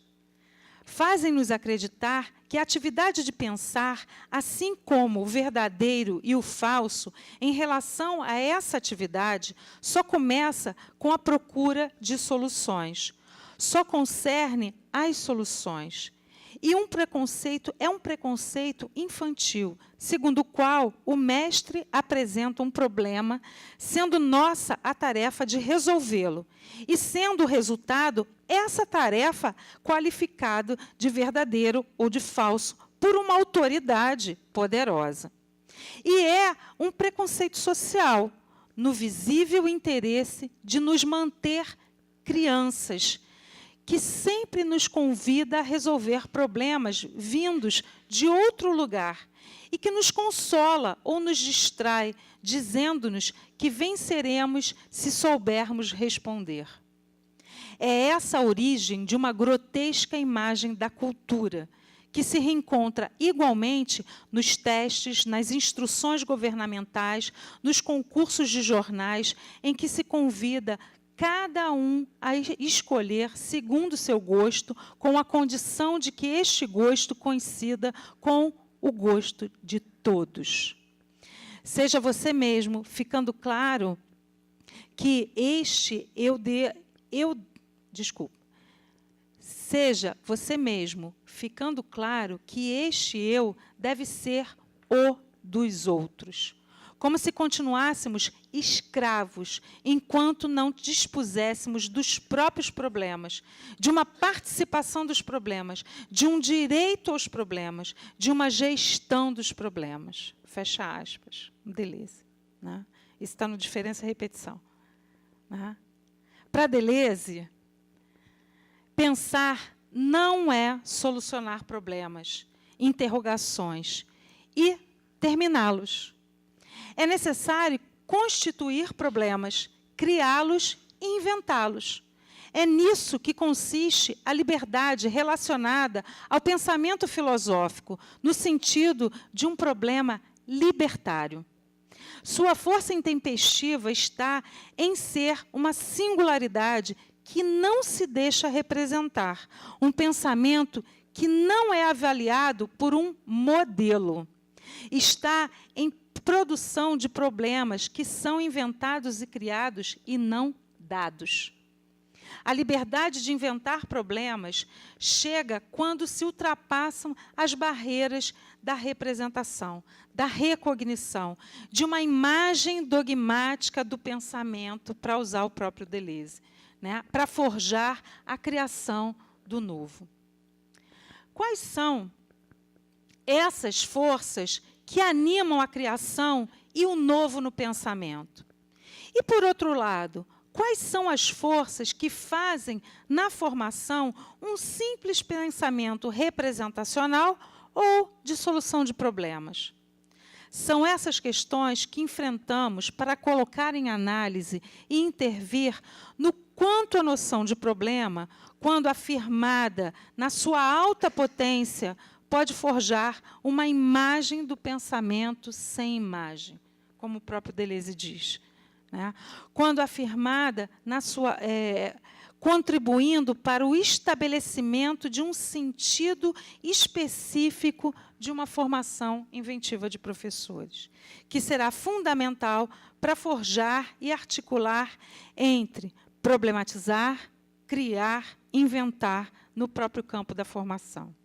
Fazem-nos acreditar que a atividade de pensar, assim como o verdadeiro e o falso, em relação a essa atividade, só começa com a procura de soluções. Só concerne as soluções. E um preconceito é um preconceito infantil, segundo o qual o mestre apresenta um problema, sendo nossa a tarefa de resolvê-lo, e sendo o resultado essa tarefa qualificada de verdadeiro ou de falso por uma autoridade poderosa. E é um preconceito social, no visível interesse de nos manter crianças, que sempre nos convida a resolver problemas vindos de outro lugar e que nos consola ou nos distrai, dizendo-nos que venceremos se soubermos responder. É essa a origem de uma grotesca imagem da cultura, que se reencontra igualmente nos testes, nas instruções governamentais, nos concursos de jornais, em que se convida cada um a escolher segundo seu gosto, com a condição de que este gosto coincida com o gosto de todos. Seja você mesmo, ficando claro que Seja você mesmo, ficando claro que este eu deve ser o dos outros. Como se continuássemos escravos, enquanto não dispuséssemos dos próprios problemas, de uma participação dos problemas, de um direito aos problemas, de uma gestão dos problemas. Fecha aspas. Deleuze. Né? Isso está no Diferença e Repetição. Né? Para Deleuze, pensar não é solucionar problemas, interrogações, e terminá-los. É necessário constituir problemas, criá-los e inventá-los. É nisso que consiste a liberdade relacionada ao pensamento filosófico, no sentido de um problema libertário. Sua força intempestiva está em ser uma singularidade que não se deixa representar, um pensamento que não é avaliado por um modelo. Está em produção de problemas que são inventados e criados e não dados. A liberdade de inventar problemas chega quando se ultrapassam as barreiras da representação, da recognição, de uma imagem dogmática do pensamento, para usar o próprio Deleuze, né, para forjar a criação do novo. Quais são essas forças que animam a criação e o novo no pensamento? E, por outro lado, quais são as forças que fazem, na formação, um simples pensamento representacional ou de solução de problemas? São essas questões que enfrentamos para colocar em análise e intervir no quanto a noção de problema, quando afirmada na sua alta potência, pode forjar uma imagem do pensamento sem imagem, como o próprio Deleuze diz. Né? Quando afirmada na sua, contribuindo para o estabelecimento de um sentido específico de uma formação inventiva de professores, que será fundamental para forjar e articular entre problematizar, criar, inventar no próprio campo da formação.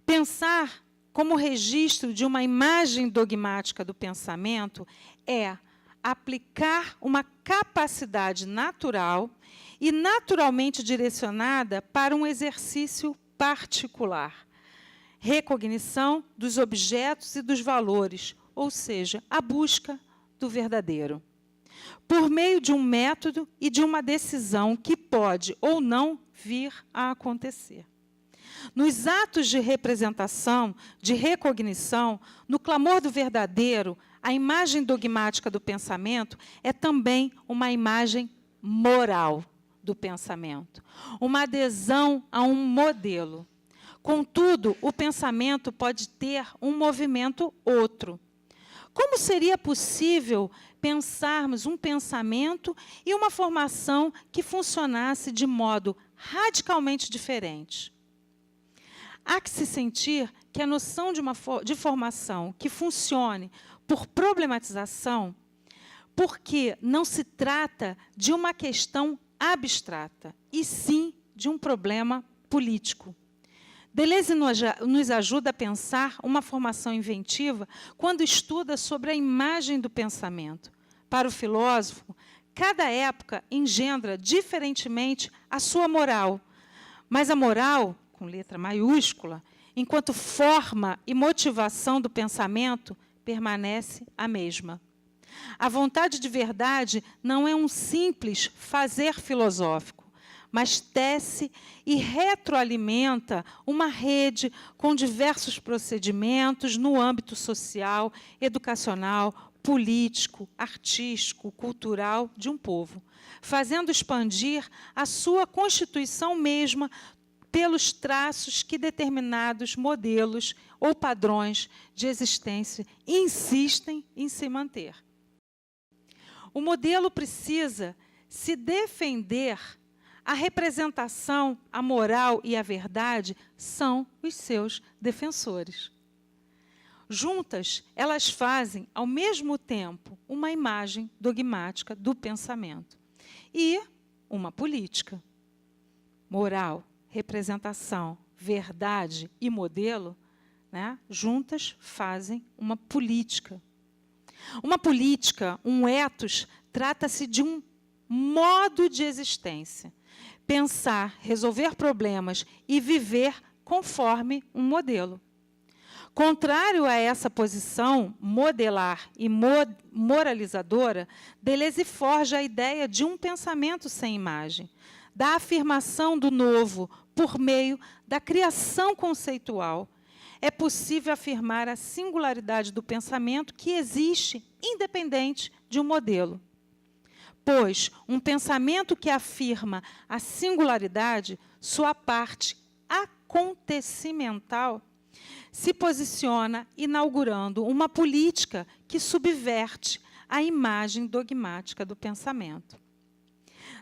Pensar como registro de uma imagem dogmática do pensamento é aplicar uma capacidade natural e naturalmente direcionada para um exercício particular. Recognição dos objetos e dos valores, ou seja, a busca do verdadeiro. Por meio de um método e de uma decisão que pode ou não vir a acontecer. Nos atos de representação, de recognição, no clamor do verdadeiro, a imagem dogmática do pensamento é também uma imagem moral do pensamento, uma adesão a um modelo. Contudo, o pensamento pode ter um movimento outro. Como seria possível pensarmos um pensamento e uma formação que funcionasse de modo radicalmente diferente? Há que se sentir que a noção de formação que funcione por problematização, porque não se trata de uma questão abstrata, e sim de um problema político. Deleuze nos ajuda a pensar uma formação inventiva quando estuda sobre a imagem do pensamento. Para o filósofo, cada época engendra diferentemente a sua moral, mas a moral, com letra maiúscula, enquanto forma e motivação do pensamento, permanece a mesma. A vontade de verdade não é um simples fazer filosófico, mas tece e retroalimenta uma rede com diversos procedimentos no âmbito social, educacional, político, artístico, cultural de um povo, fazendo expandir a sua constituição mesma pelos traços que determinados modelos ou padrões de existência insistem em se manter. O modelo precisa se defender. A representação, a moral e a verdade são os seus defensores. Juntas, elas fazem, ao mesmo tempo, uma imagem dogmática do pensamento e uma política. Moral, representação, verdade e modelo, né, juntas fazem uma política. Uma política, um ethos, trata-se de um modo de existência. Pensar, resolver problemas e viver conforme um modelo. Contrário a essa posição modelar e moralizadora, Deleuze forja a ideia de um pensamento sem imagem, da afirmação do novo por meio da criação conceitual. é possível afirmar a singularidade do pensamento que existe independente de um modelo. Pois um pensamento que afirma a singularidade, sua parte acontecimental, se posiciona inaugurando uma política que subverte a imagem dogmática do pensamento.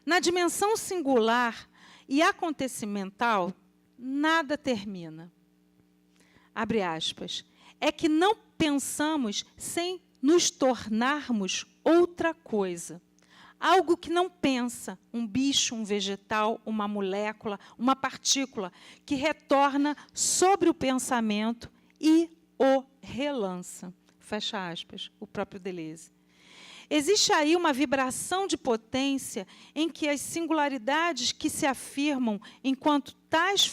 Na dimensão singular e acontecimental, nada termina. Abre aspas. É que não pensamos sem nos tornarmos outra coisa. Algo que não pensa, um bicho, um vegetal, uma molécula, uma partícula, que retorna sobre o pensamento e o relança. Fecha aspas, o próprio Deleuze. Existe aí uma vibração de potência em que as singularidades que se afirmam enquanto tais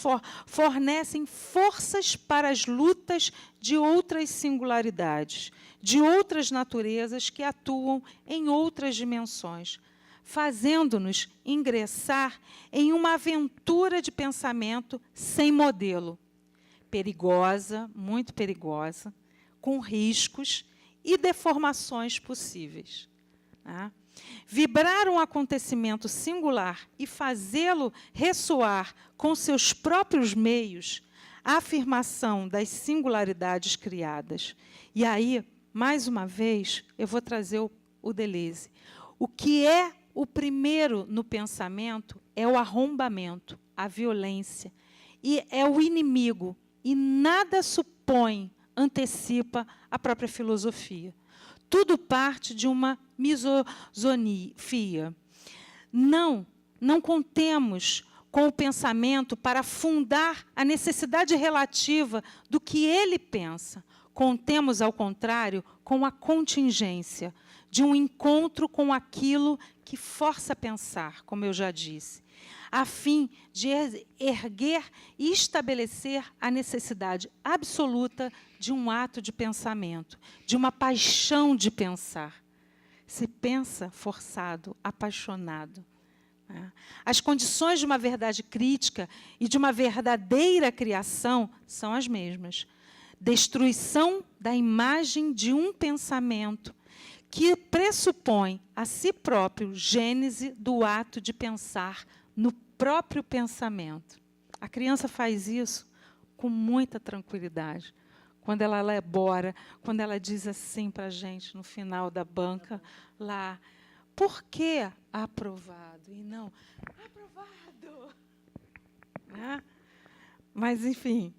fornecem forças para as lutas de outras singularidades, de outras naturezas que atuam em outras dimensões, fazendo-nos ingressar em uma aventura de pensamento sem modelo, perigosa, muito perigosa, com riscos e deformações possíveis. Tá? Vibrar um acontecimento singular e fazê-lo ressoar com seus próprios meios, a afirmação das singularidades criadas. E aí, mais uma vez, eu vou trazer o Deleuze. O que é o primeiro no pensamento é o arrombamento, a violência, e é o inimigo, e nada supõe, antecipa a própria filosofia. Tudo parte de uma misoginia. Não contemos com o pensamento para fundar a necessidade relativa do que ele pensa. Contemos, ao contrário, com a contingência de um encontro com aquilo que força a pensar, como eu já disse, a fim de erguer e estabelecer a necessidade absoluta de um ato de pensamento, de uma paixão de pensar. Se pensa forçado, apaixonado. As condições de uma verdade crítica e de uma verdadeira criação são as mesmas. Destruição da imagem de um pensamento que pressupõe a si próprio gênese do ato de pensar no próprio pensamento. A criança faz isso com muita tranquilidade. Quando ela elabora, quando ela diz assim para a gente, no final da banca, lá, por que aprovado e não aprovado? Né? Mas, enfim,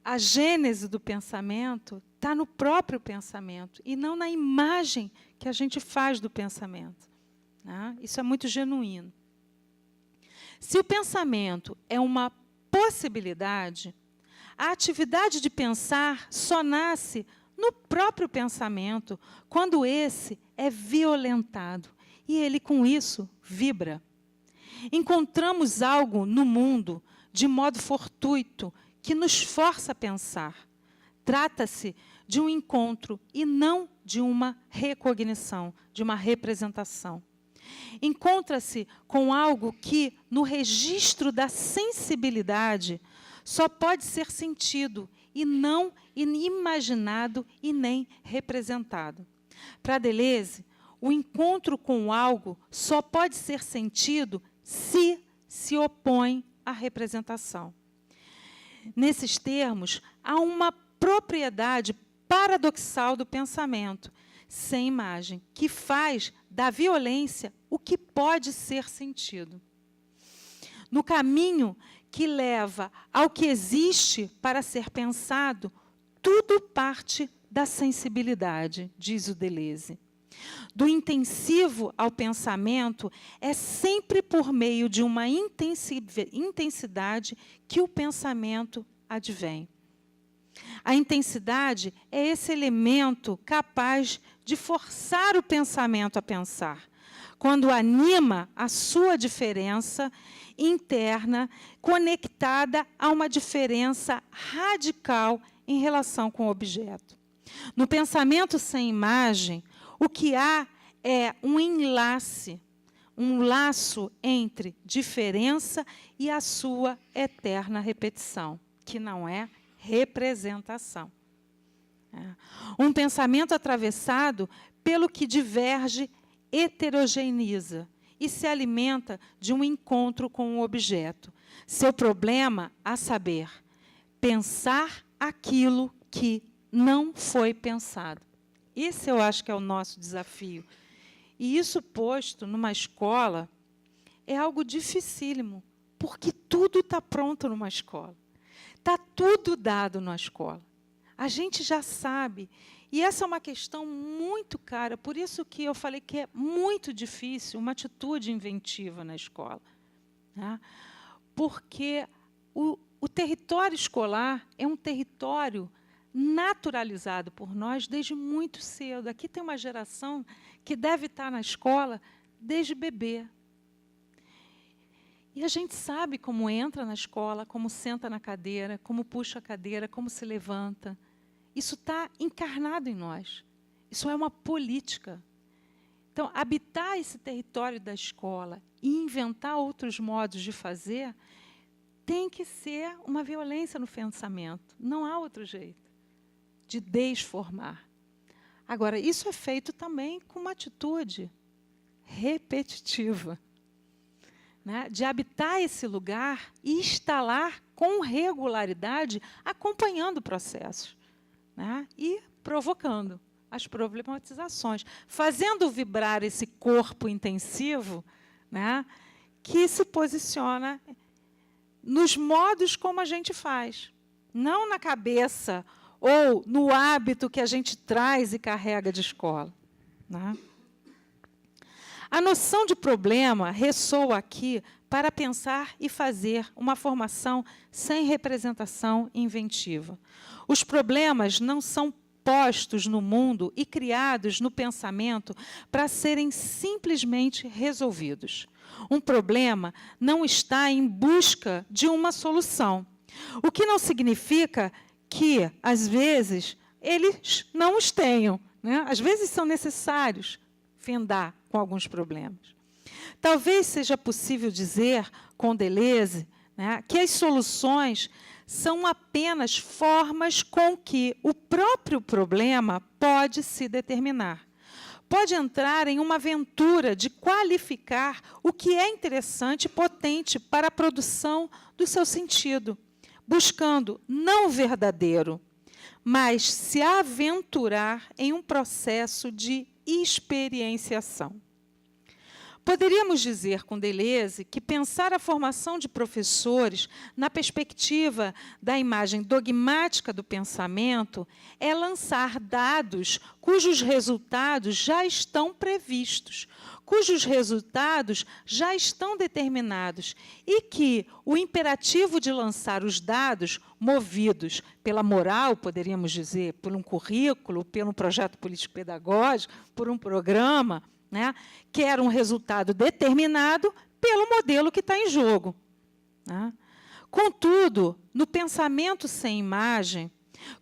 a gênese do pensamento está no próprio pensamento e não na imagem que a gente faz do pensamento. Né? Isso é muito genuíno. Se o pensamento é uma possibilidade, a atividade de pensar só nasce no próprio pensamento, quando esse é violentado, e ele, com isso, vibra. Encontramos algo no mundo, de modo fortuito, que nos força a pensar. Trata-se de um encontro e não de uma recognição, de uma representação. Encontra-se com algo que, no registro da sensibilidade, só pode ser sentido e não imaginado e nem representado. Para Deleuze, o encontro com algo só pode ser sentido se opõe à representação. Nesses termos, há uma propriedade paradoxal do pensamento, sem imagem, que faz da violência o que pode ser sentido. No caminho que leva ao que existe para ser pensado, tudo parte da sensibilidade, diz o Deleuze. Do intensivo ao pensamento é sempre por meio de uma intensidade que o pensamento advém. A intensidade é esse elemento capaz de forçar o pensamento a pensar, quando anima a sua diferença interna conectada a uma diferença radical em relação com o objeto. No pensamento sem imagem, o que há é um enlace, um laço entre diferença e a sua eterna repetição. que não é representação. Um pensamento atravessado pelo que diverge, heterogeneiza e se alimenta de um encontro com o objeto. Seu problema, a saber, pensar aquilo que não foi pensado. Esse eu acho que é o nosso desafio. E isso posto numa escola é algo dificílimo, porque tudo está pronto numa escola. Está tudo dado na escola. A gente já sabe. E essa é uma questão muito cara, por isso que eu falei que é muito difícil uma atitude inventiva na escola. Né? Porque o território escolar é um território naturalizado por nós desde muito cedo. Aqui tem uma geração que deve estar na escola desde bebê. E a gente sabe como entra na escola, como senta na cadeira, como puxa a cadeira, como se levanta. Isso está encarnado em nós. Isso é uma política. Então, habitar esse território da escola e inventar outros modos de fazer tem que ser uma violência no pensamento. Não há outro jeito de desformar. Agora, isso é feito também com uma atitude repetitiva, né? De habitar esse lugar e instalar com regularidade, acompanhando processos. Né? E provocando as problematizações, fazendo vibrar esse corpo intensivo, né, que se posiciona nos modos como a gente faz, não na cabeça ou no hábito que a gente traz e carrega de escola. Né? A noção de problema ressoa aqui para pensar e fazer uma formação sem representação inventiva. Os problemas não são postos no mundo e criados no pensamento para serem simplesmente resolvidos. Um problema não está em busca de uma solução, o que não significa que, às vezes, eles não os tenham. Né? Às vezes são necessários findar com alguns problemas. Talvez seja possível dizer, com Deleuze, né, que as soluções são apenas formas com que o próprio problema pode se determinar. Pode entrar em uma aventura de qualificar o que é interessante e potente para a produção do seu sentido, buscando não o verdadeiro, mas se aventurar em um processo de experienciação. Poderíamos dizer com Deleuze que pensar a formação de professores na perspectiva da imagem dogmática do pensamento é lançar dados cujos resultados já estão previstos, cujos resultados já estão determinados e que o imperativo de lançar os dados, movidos pela moral, poderíamos dizer, por um currículo, por um projeto político-pedagógico, por um programa, né, quer um resultado determinado pelo modelo que está em jogo. Né? Contudo, no pensamento sem imagem,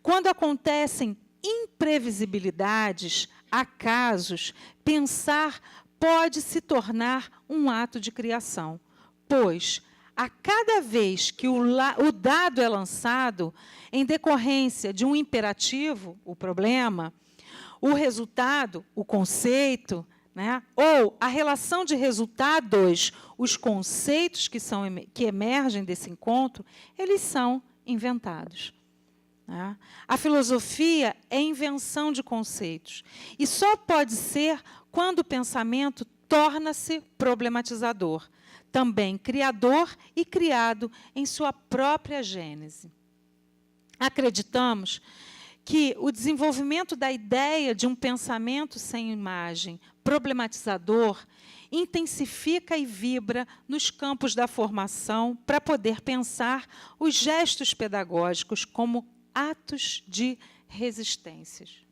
quando acontecem imprevisibilidades, acasos, pensar pode se tornar um ato de criação, pois, a cada vez que o dado é lançado, em decorrência de um imperativo, o problema, o resultado, o conceito, né, ou a relação de resultados, os conceitos que emergem desse encontro, eles são inventados. Né? A filosofia é invenção de conceitos, e só pode ser quando o pensamento torna-se problematizador, também criador e criado em sua própria gênese. Acreditamos que o desenvolvimento da ideia de um pensamento sem imagem, problematizador, intensifica e vibra nos campos da formação para poder pensar os gestos pedagógicos como atos de resistências.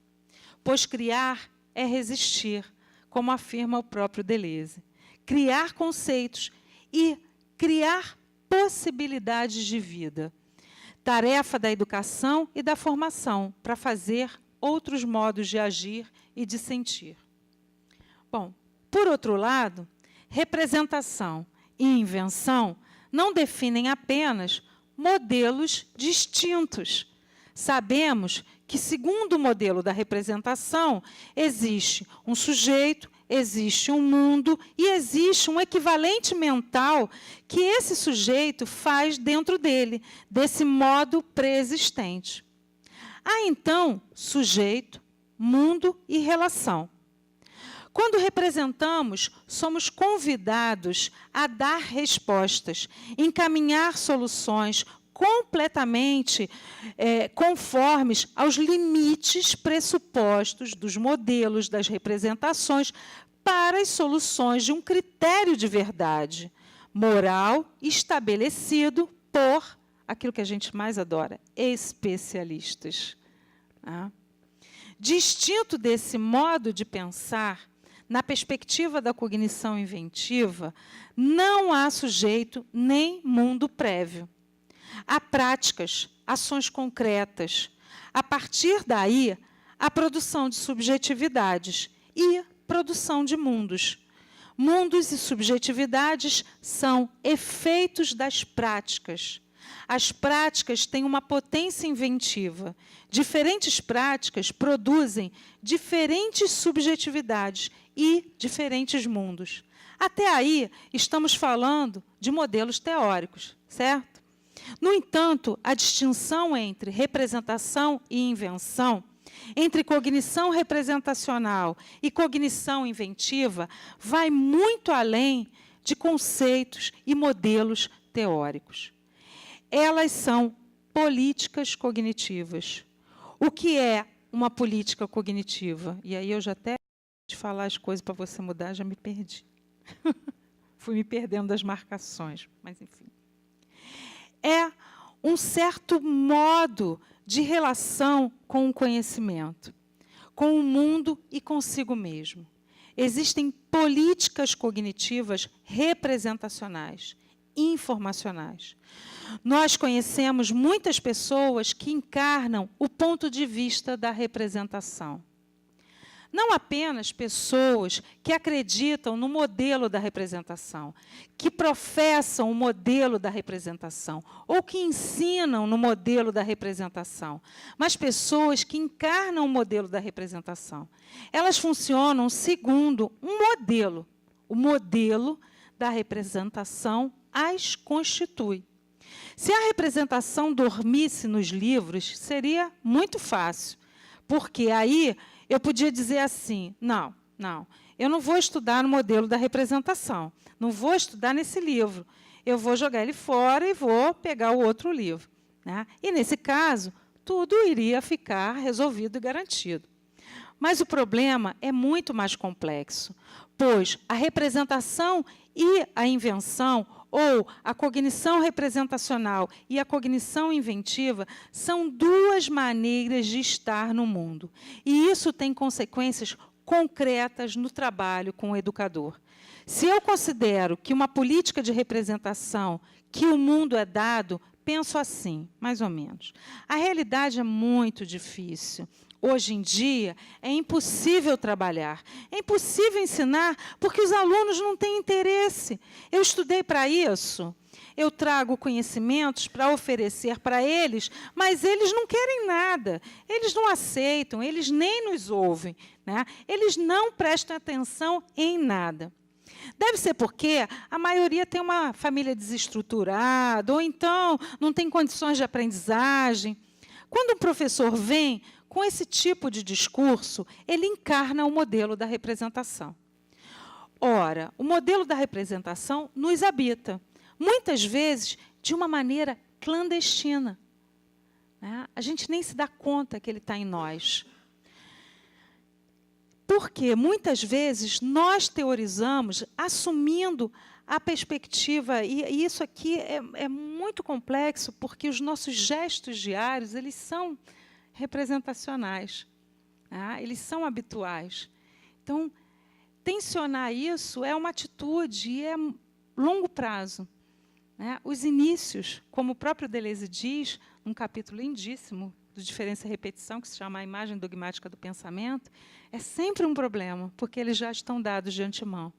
Pois criar é resistir, como afirma o próprio Deleuze. Criar conceitos e criar possibilidades de vida. Tarefa da educação e da formação para fazer outros modos de agir e de sentir. Bom, por outro lado, representação e invenção não definem apenas modelos distintos. Sabemos que, segundo o modelo da representação, existe um sujeito, existe um mundo e existe um equivalente mental que esse sujeito faz dentro dele, desse modo preexistente. Há, então, sujeito, mundo e relação. Quando representamos, somos convidados a dar respostas, encaminhar soluções completamente conformes aos limites pressupostos dos modelos, das representações, para as soluções de um critério de verdade moral estabelecido por aquilo que a gente mais adora, especialistas. Tá? Distinto desse modo de pensar, na perspectiva da cognição inventiva, não há sujeito nem mundo prévio. Há práticas, ações concretas. A partir daí, a produção de subjetividades e produção de mundos. Mundos e subjetividades são efeitos das práticas. As práticas têm uma potência inventiva. Diferentes práticas produzem diferentes subjetividades e diferentes mundos. Até aí, estamos falando de modelos teóricos, certo? No entanto, a distinção entre representação e invenção, entre cognição representacional e cognição inventiva, vai muito além de conceitos e modelos teóricos. Elas são políticas cognitivas. O que é uma política cognitiva? E aí eu já até de falar as coisas para você mudar, já me perdi. Fui me perdendo das marcações, mas enfim. É um certo modo de relação com o conhecimento, com o mundo e consigo mesmo. Existem políticas cognitivas representacionais, informacionais. Nós conhecemos muitas pessoas que encarnam o ponto de vista da representação. Não apenas pessoas que acreditam no modelo da representação, que professam o modelo da representação, ou que ensinam no modelo da representação, mas pessoas que encarnam o modelo da representação. Elas funcionam segundo um modelo. O modelo da representação as constitui. Se a representação dormisse nos livros, seria muito fácil, porque aí eu podia dizer assim, não, eu não vou estudar no modelo da representação, não vou estudar nesse livro, eu vou jogar ele fora e vou pegar o outro livro. Né? E, nesse caso, tudo iria ficar resolvido e garantido. Mas o problema é muito mais complexo, pois a representação e a invenção, ou a cognição representacional e a cognição inventiva, são duas maneiras de estar no mundo. E isso tem consequências concretas no trabalho com o educador. Se eu considero que uma política de representação, que o mundo é dado, penso assim, mais ou menos. A realidade é muito difícil. Hoje em dia, é impossível trabalhar, é impossível ensinar, porque os alunos não têm interesse. Eu estudei para isso, eu trago conhecimentos para oferecer para eles, mas eles não querem nada, eles não aceitam, eles nem nos ouvem, né? Eles não prestam atenção em nada. Deve ser porque a maioria tem uma família desestruturada, ou então não tem condições de aprendizagem. Quando um professor vem com esse tipo de discurso, ele encarna o modelo da representação. Ora, o modelo da representação nos habita, muitas vezes de uma maneira clandestina. Né? A gente nem se dá conta que ele está em nós. Porque, muitas vezes, nós teorizamos assumindo a perspectiva, e isso aqui é muito complexo, porque os nossos gestos diários, eles são representacionais, tá? Eles são habituais. Então, tensionar isso é uma atitude e é longo prazo. Né? Os inícios, como o próprio Deleuze diz, num capítulo lindíssimo do Diferença e Repetição, que se chama A Imagem Dogmática do Pensamento, é sempre um problema, porque eles já estão dados de antemão.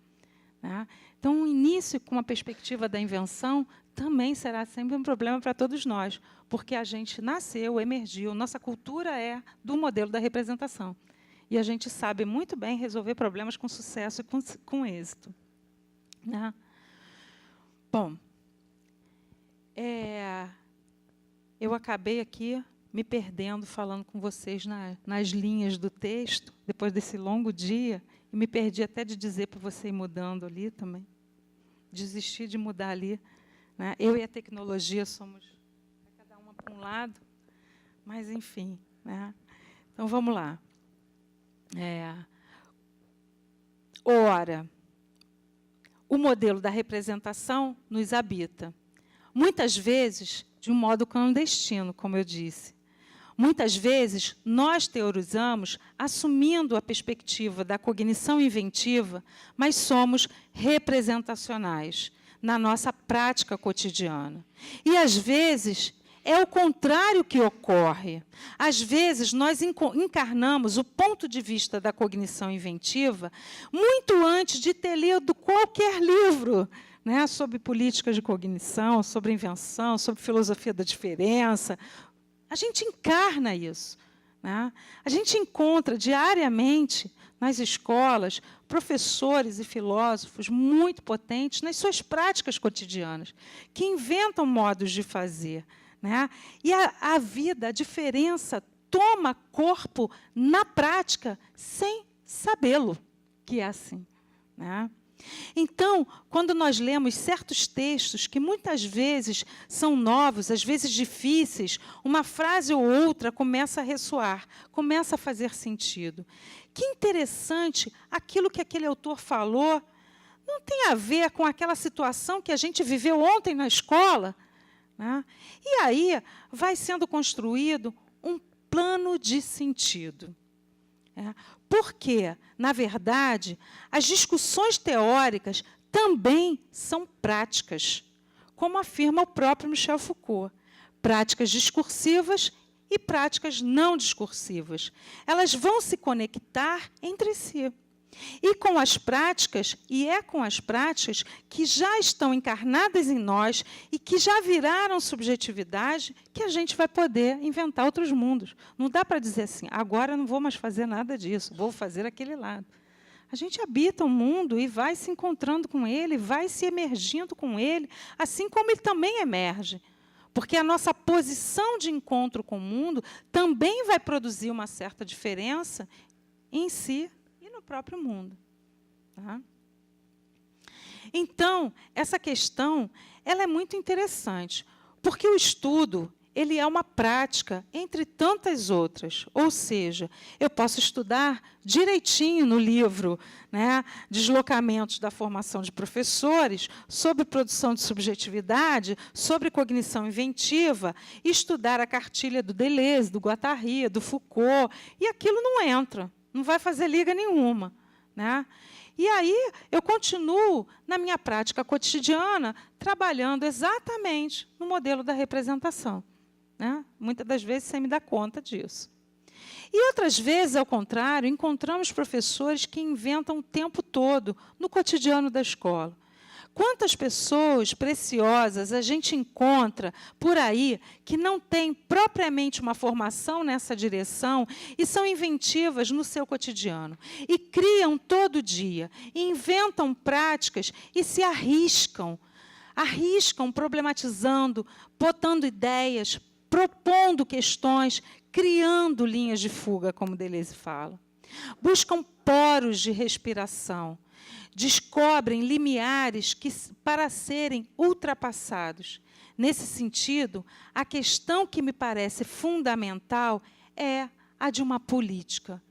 né? Então, o início com a perspectiva da invenção também será sempre um problema para todos nós, porque a gente nasceu, emergiu, nossa cultura é do modelo da representação. E a gente sabe muito bem resolver problemas com sucesso e com êxito, né? Bom, eu acabei aqui me perdendo falando com vocês nas linhas do texto, depois desse longo dia, e me perdi até de dizer para você ir mudando ali também. Desisti de mudar ali, né? Eu e a tecnologia somos cada uma para um lado, mas, enfim, né? Então, vamos lá. Ora, o modelo da representação nos habita. Muitas vezes, de um modo clandestino, como eu disse. Muitas vezes, nós teorizamos assumindo a perspectiva da cognição inventiva, mas somos representacionais na nossa prática cotidiana. E, às vezes, é o contrário que ocorre. Às vezes, nós encarnamos o ponto de vista da cognição inventiva muito antes de ter lido qualquer livro, né, sobre políticas de cognição, sobre invenção, sobre filosofia da diferença. A gente encarna isso, né? A gente encontra diariamente nas escolas professores e filósofos muito potentes nas suas práticas cotidianas, que inventam modos de fazer, né? E a vida, a diferença, toma corpo na prática sem sabê-lo, que é assim, né? Então, quando nós lemos certos textos que muitas vezes são novos, às vezes difíceis, uma frase ou outra começa a ressoar, começa a fazer sentido. Que interessante, aquilo que aquele autor falou não tem a ver com aquela situação que a gente viveu ontem na escola, né? E aí vai sendo construído um plano de sentido. Porque, na verdade, as discussões teóricas também são práticas, como afirma o próprio Michel Foucault. Práticas discursivas e práticas não discursivas. Elas vão se conectar entre si. E com as práticas, com as práticas que já estão encarnadas em nós e que já viraram subjetividade, que a gente vai poder inventar outros mundos. Não dá para dizer assim, agora não vou mais fazer nada disso, vou fazer aquele lado. A gente habita o mundo e vai se encontrando com ele, vai se emergindo com ele, assim como ele também emerge. Porque a nossa posição de encontro com o mundo também vai produzir uma certa diferença em si, no próprio mundo. Tá? Então, essa questão ela é muito interessante, porque o estudo ele é uma prática entre tantas outras. Ou seja, eu posso estudar direitinho no livro, né, Deslocamentos da Formação de Professores, sobre produção de subjetividade, sobre cognição inventiva, e estudar a cartilha do Deleuze, do Guattari, do Foucault, e aquilo não entra. Não vai fazer liga nenhuma, né? E aí eu continuo, na minha prática cotidiana, trabalhando exatamente no modelo da representação, né? Muitas das vezes sem me dar conta disso. E outras vezes, ao contrário, encontramos professores que inventam o tempo todo no cotidiano da escola. Quantas pessoas preciosas a gente encontra por aí que não têm propriamente uma formação nessa direção e são inventivas no seu cotidiano. E criam todo dia, e inventam práticas e se arriscam. Arriscam problematizando, botando ideias, propondo questões, criando linhas de fuga, como Deleuze fala. Buscam poros de respiração. Descobrem limiares para serem ultrapassados. Nesse sentido, a questão que me parece fundamental é a de uma política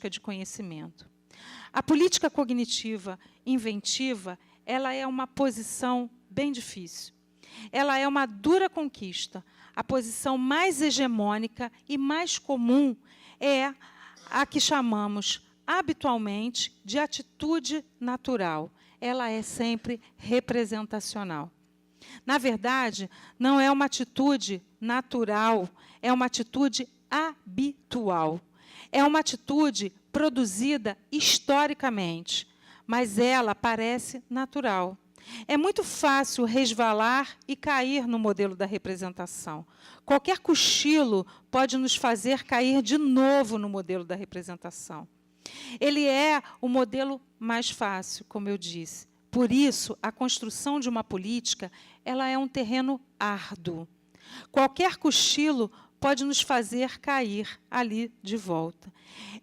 de conhecimento. A política cognitiva inventiva, ela é uma posição bem difícil. Ela é uma dura conquista. A posição mais hegemônica e mais comum é a que chamamos habitualmente de atitude natural. Ela é sempre representacional. Na verdade, não é uma atitude natural, é uma atitude habitual. É uma atitude produzida historicamente, mas ela parece natural. É muito fácil resvalar e cair no modelo da representação. Qualquer cochilo pode nos fazer cair de novo no modelo da representação. Ele é o modelo mais fácil, como eu disse. Por isso, a construção de uma política, ela é um terreno árduo. Qualquer cochilo pode nos fazer cair ali de volta.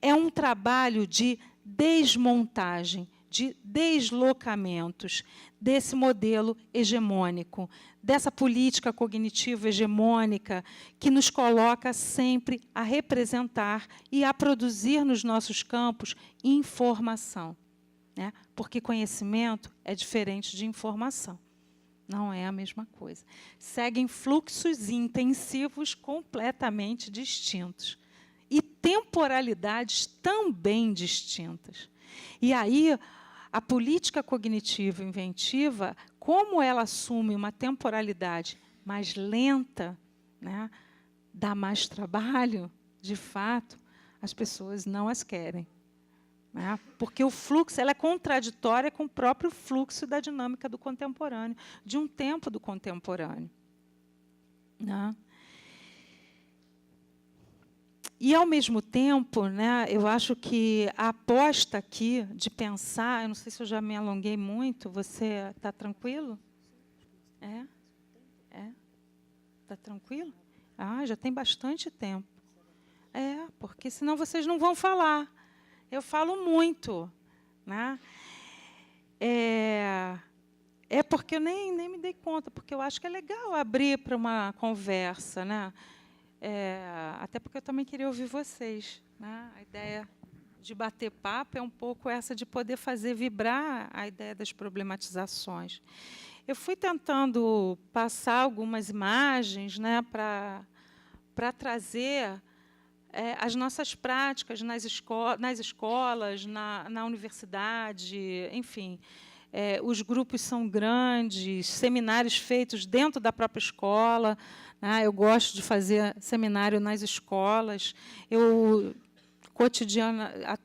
É um trabalho de desmontagem, de deslocamentos desse modelo hegemônico, dessa política cognitiva hegemônica que nos coloca sempre a representar e a produzir nos nossos campos informação, né? Porque conhecimento é diferente de informação. Não é a mesma coisa. Seguem fluxos intensivos completamente distintos e temporalidades também distintas. E aí, a política cognitiva inventiva, como ela assume uma temporalidade mais lenta, né, dá mais trabalho, de fato, as pessoas não as querem. Né, porque o fluxo ela é contraditória com o próprio fluxo da dinâmica do contemporâneo, de um tempo do contemporâneo. Né? E, ao mesmo tempo, né, eu acho que a aposta aqui de pensar, eu não sei se eu já me alonguei muito, você está tranquilo? É? Está tranquilo? Ah, já tem bastante tempo. É, porque senão vocês não vão falar. Eu falo muito. Né? É porque eu nem me dei conta, porque eu acho que é legal abrir para uma conversa, né? Até porque eu também queria ouvir vocês. Né? A ideia de bater papo é um pouco essa de poder fazer vibrar a ideia das problematizações. Eu fui tentando passar algumas imagens, né, para trazer as nossas práticas nas escolas, na universidade, enfim. Os grupos são grandes, seminários feitos dentro da própria escola. Eu gosto de fazer seminário nas escolas.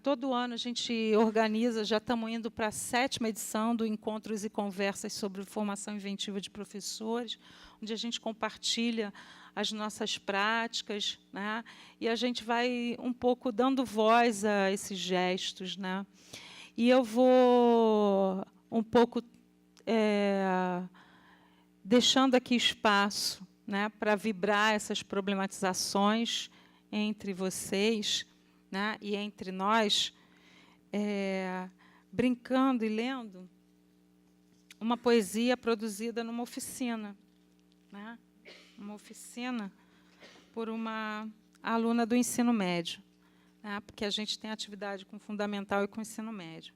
Todo ano a gente organiza, já estamos indo para a 7ª edição do Encontros e Conversas sobre Formação Inventiva de Professores, onde a gente compartilha as nossas práticas, né? E a gente vai um pouco dando voz a esses gestos. Né? E eu vou um pouco deixando aqui espaço, né, para vibrar essas problematizações entre vocês, né, e entre nós, brincando e lendo uma poesia produzida numa oficina. Né, uma oficina por uma aluna do ensino médio, né, porque a gente tem atividade com fundamental e com ensino médio.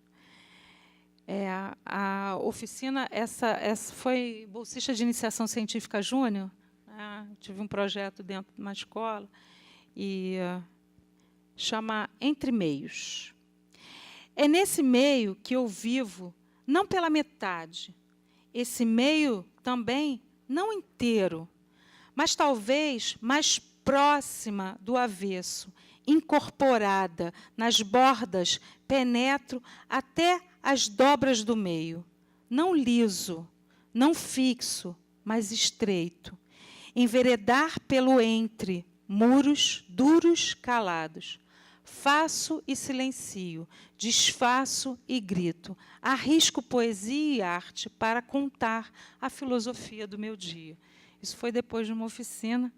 A oficina, essa foi bolsista de iniciação científica júnior. Tive um projeto dentro de uma escola e chama Entre Meios. É nesse meio que eu vivo, não pela metade. Esse meio também não inteiro, mas talvez mais próxima do avesso, incorporada nas bordas, penetro até as dobras do meio, não liso, não fixo, mas estreito. Enveredar pelo entre, muros duros calados. Faço e silencio, desfaço e grito. Arrisco poesia e arte para contar a filosofia do meu dia. Isso foi depois de uma oficina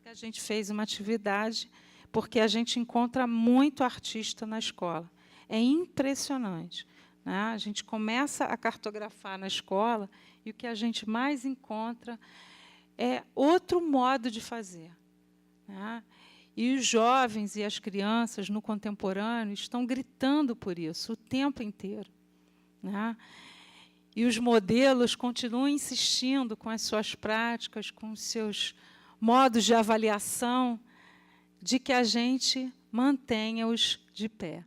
que a gente fez uma atividade, porque a gente encontra muito artista na escola. É impressionante. Né? A gente começa a cartografar na escola e o que a gente mais encontra é outro modo de fazer. Né? E os jovens e as crianças no contemporâneo estão gritando por isso o tempo inteiro. Né? E os modelos continuam insistindo com as suas práticas, com os seus modos de avaliação, de que a gente mantenha-os de pé.